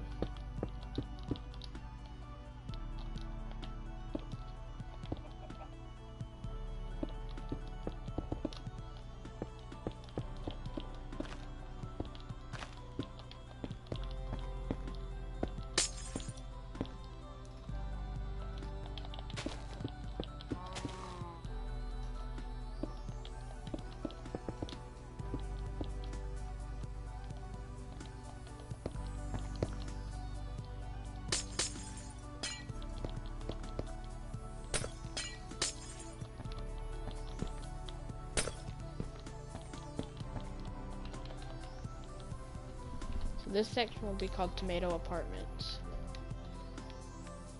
This section will be called Tomato Apartments.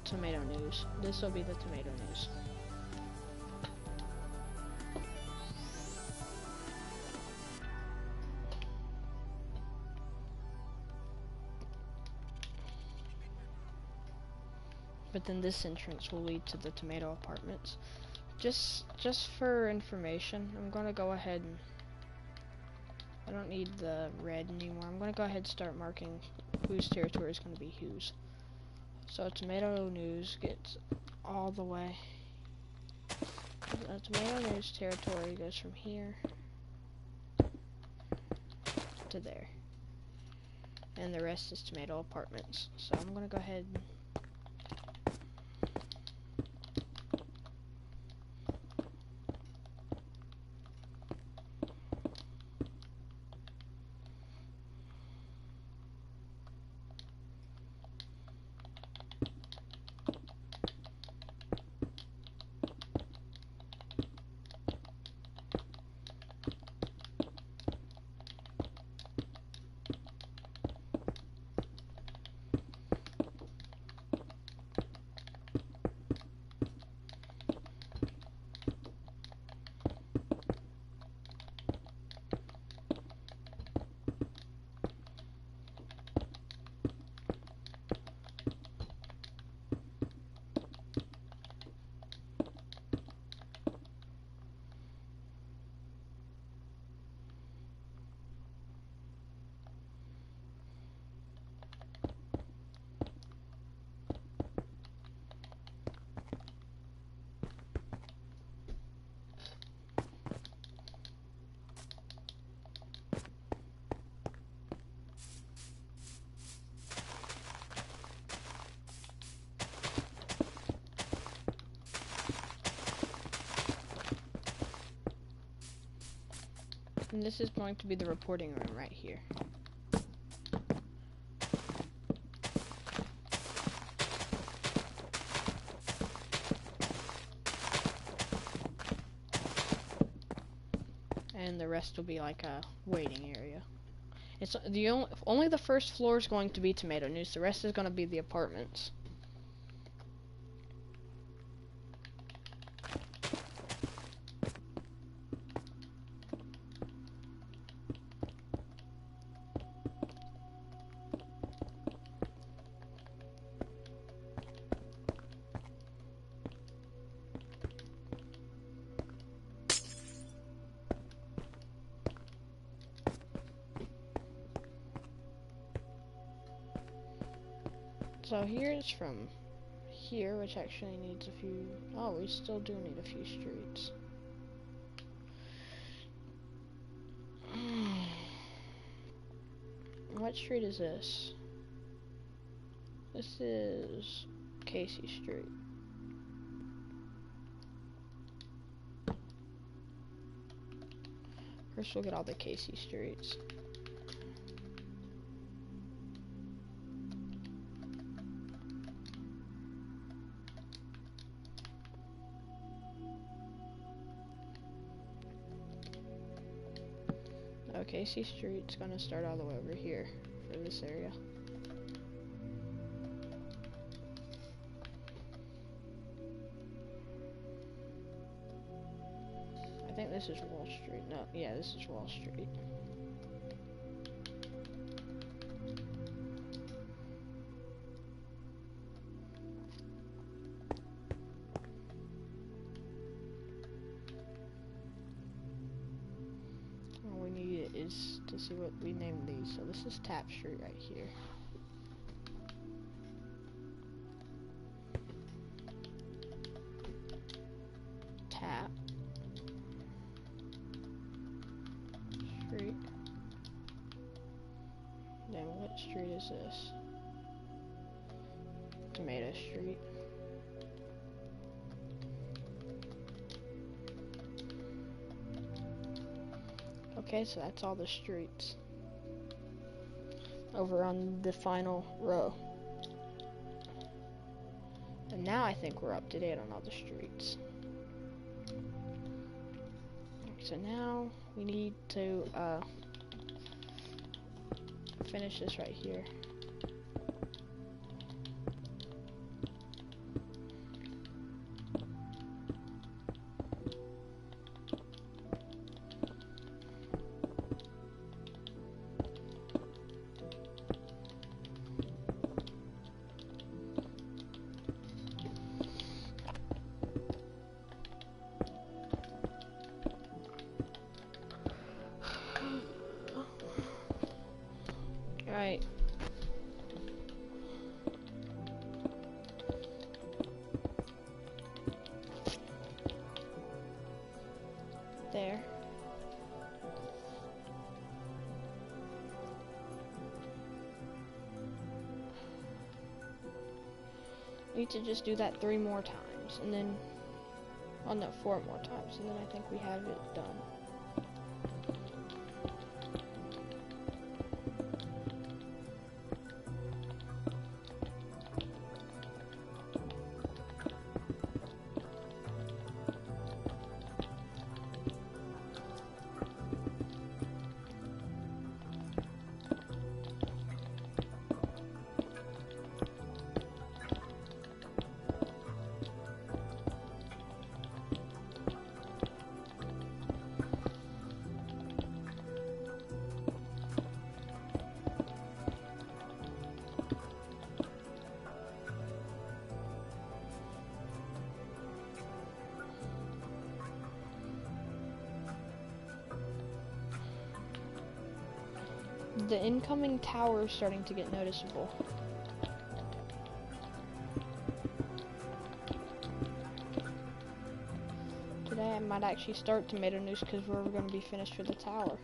Tomato News. This will be the Tomato News. But then this entrance will lead to the Tomato Apartments. Just for information, I'm gonna go ahead and I don't need the red anymore. I'm gonna go ahead and start marking whose territory is gonna be whose. So tomato news gets all the way. Tomato news territory goes from here to there. And the rest is tomato apartments. So I'm gonna go ahead and this is going to be the reporting room right here. And the rest will be like a waiting area. It's the only the first floor is going to be tomato news. The rest is going to be the apartments. So here's from here, which actually needs a few. Oh, we still do need a few streets. What street is this? This is Casey Street. First we'll get all the Casey streets. Casey Street's gonna start all the way over here for this area. I think this is Wall Street. No, yeah, this is Wall Street. Is to see what we named these. So this is Tap Street right here. Tap Street. Then what street is this? Tomato Street. Okay, so that's all the streets over on the final row. And now I think we're up to date on all the streets. So now we need to finish this right here. Right. Need to just do that 3 more times, and then, oh no, 4 more times, and then I think we have it done. The incoming tower is starting to get noticeable. Today I might actually start tomato news because we're going to be finished with the tower.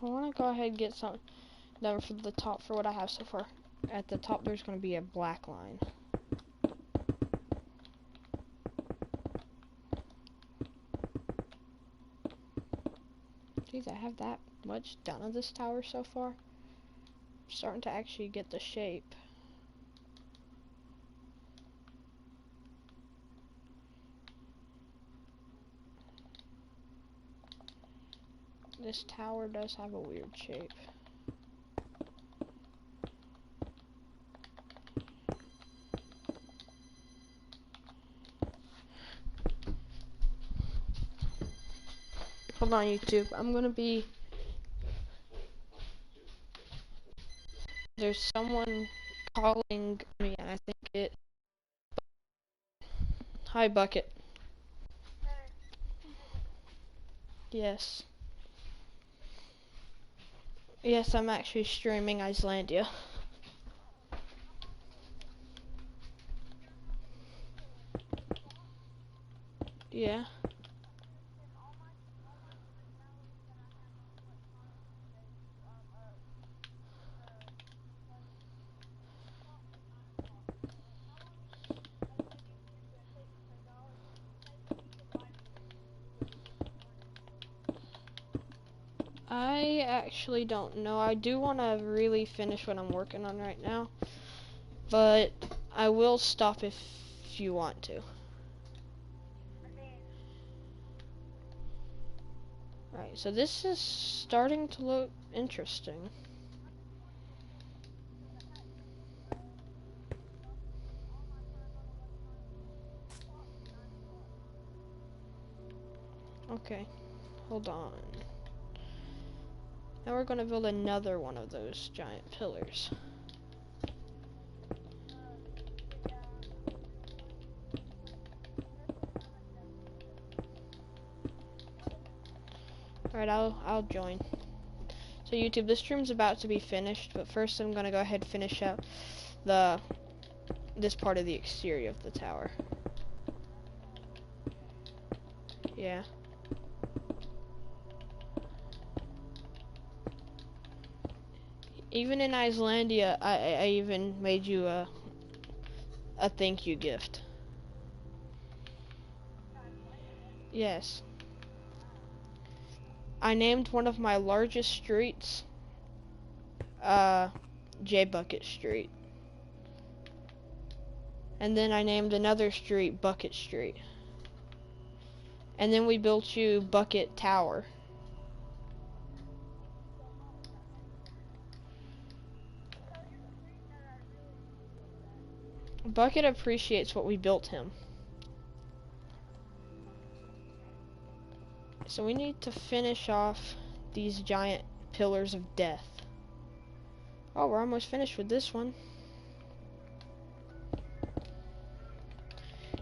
I want to go ahead and get some done for the top for what I have so far. At the top there's going to be a black line. Jeez, I have that much done of this tower so far. I'm starting to actually get the shape. This tower does have a weird shape. Hold on, YouTube. I'm gonna be... There's someone calling me, and I think it... Hi, Bucket. Yes. Yes, I'm actually streaming Islandia. Yeah. I actually don't know. I do want to really finish what I'm working on right now, but I will stop if you want to. Right, so this is starting to look interesting. Okay, hold on. Now we're going to build another one of those giant pillars. Alright, I'll join. So YouTube, this stream's about to be finished, but first I'm gonna go ahead and finish up this part of the exterior of the tower. Yeah. Even in Islandia, I even made you a thank you gift. Yes. I named one of my largest streets, J Bucket Street. And then I named another street Bucket Street. And then we built you Bucket Tower. Bucket appreciates what we built him. So we need to finish off these giant pillars of death. Oh, we're almost finished with this one.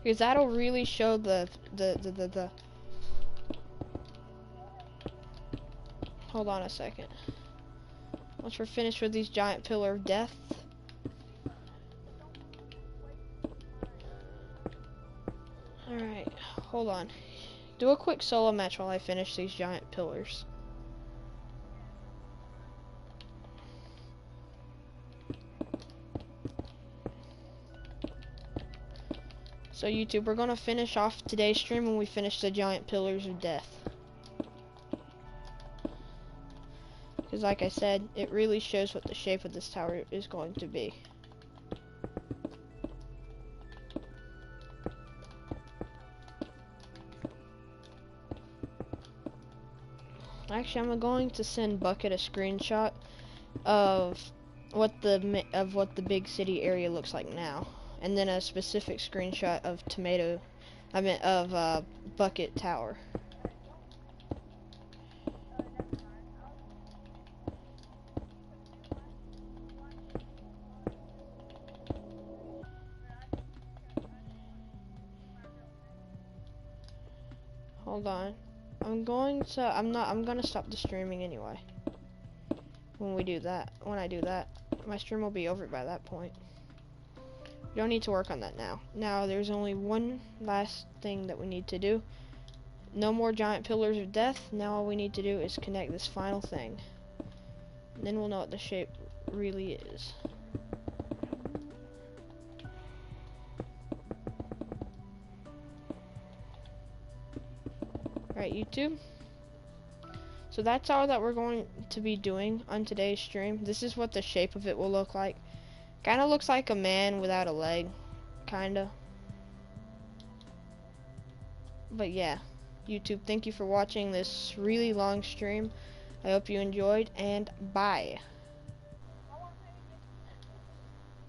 Because that'll really show the Hold on a second. Once we're finished with these giant pillar of death. Alright, hold on. Do a quick solo match while I finish these giant pillars. So YouTube, we're gonna finish off today's stream when we finish the giant pillars of death. Because like I said, it really shows what the shape of this tower is going to be. Actually, I'm going to send Bucket a screenshot of what the big city area looks like now, and then a specific screenshot of Bucket Tower. Hold on. I'm gonna stop the streaming anyway. When I do that, my stream will be over by that point. You don't need to work on that now. Now, there's only one last thing that we need to do. No more giant pillars of death. Now all we need to do is connect this final thing. And then we'll know what the shape really is. Alright, YouTube. So that's all that we're going to be doing on today's stream. This is what the shape of it will look like. Kinda looks like a man without a leg. Kinda. But yeah. YouTube, thank you for watching this really long stream. I hope you enjoyed, and bye.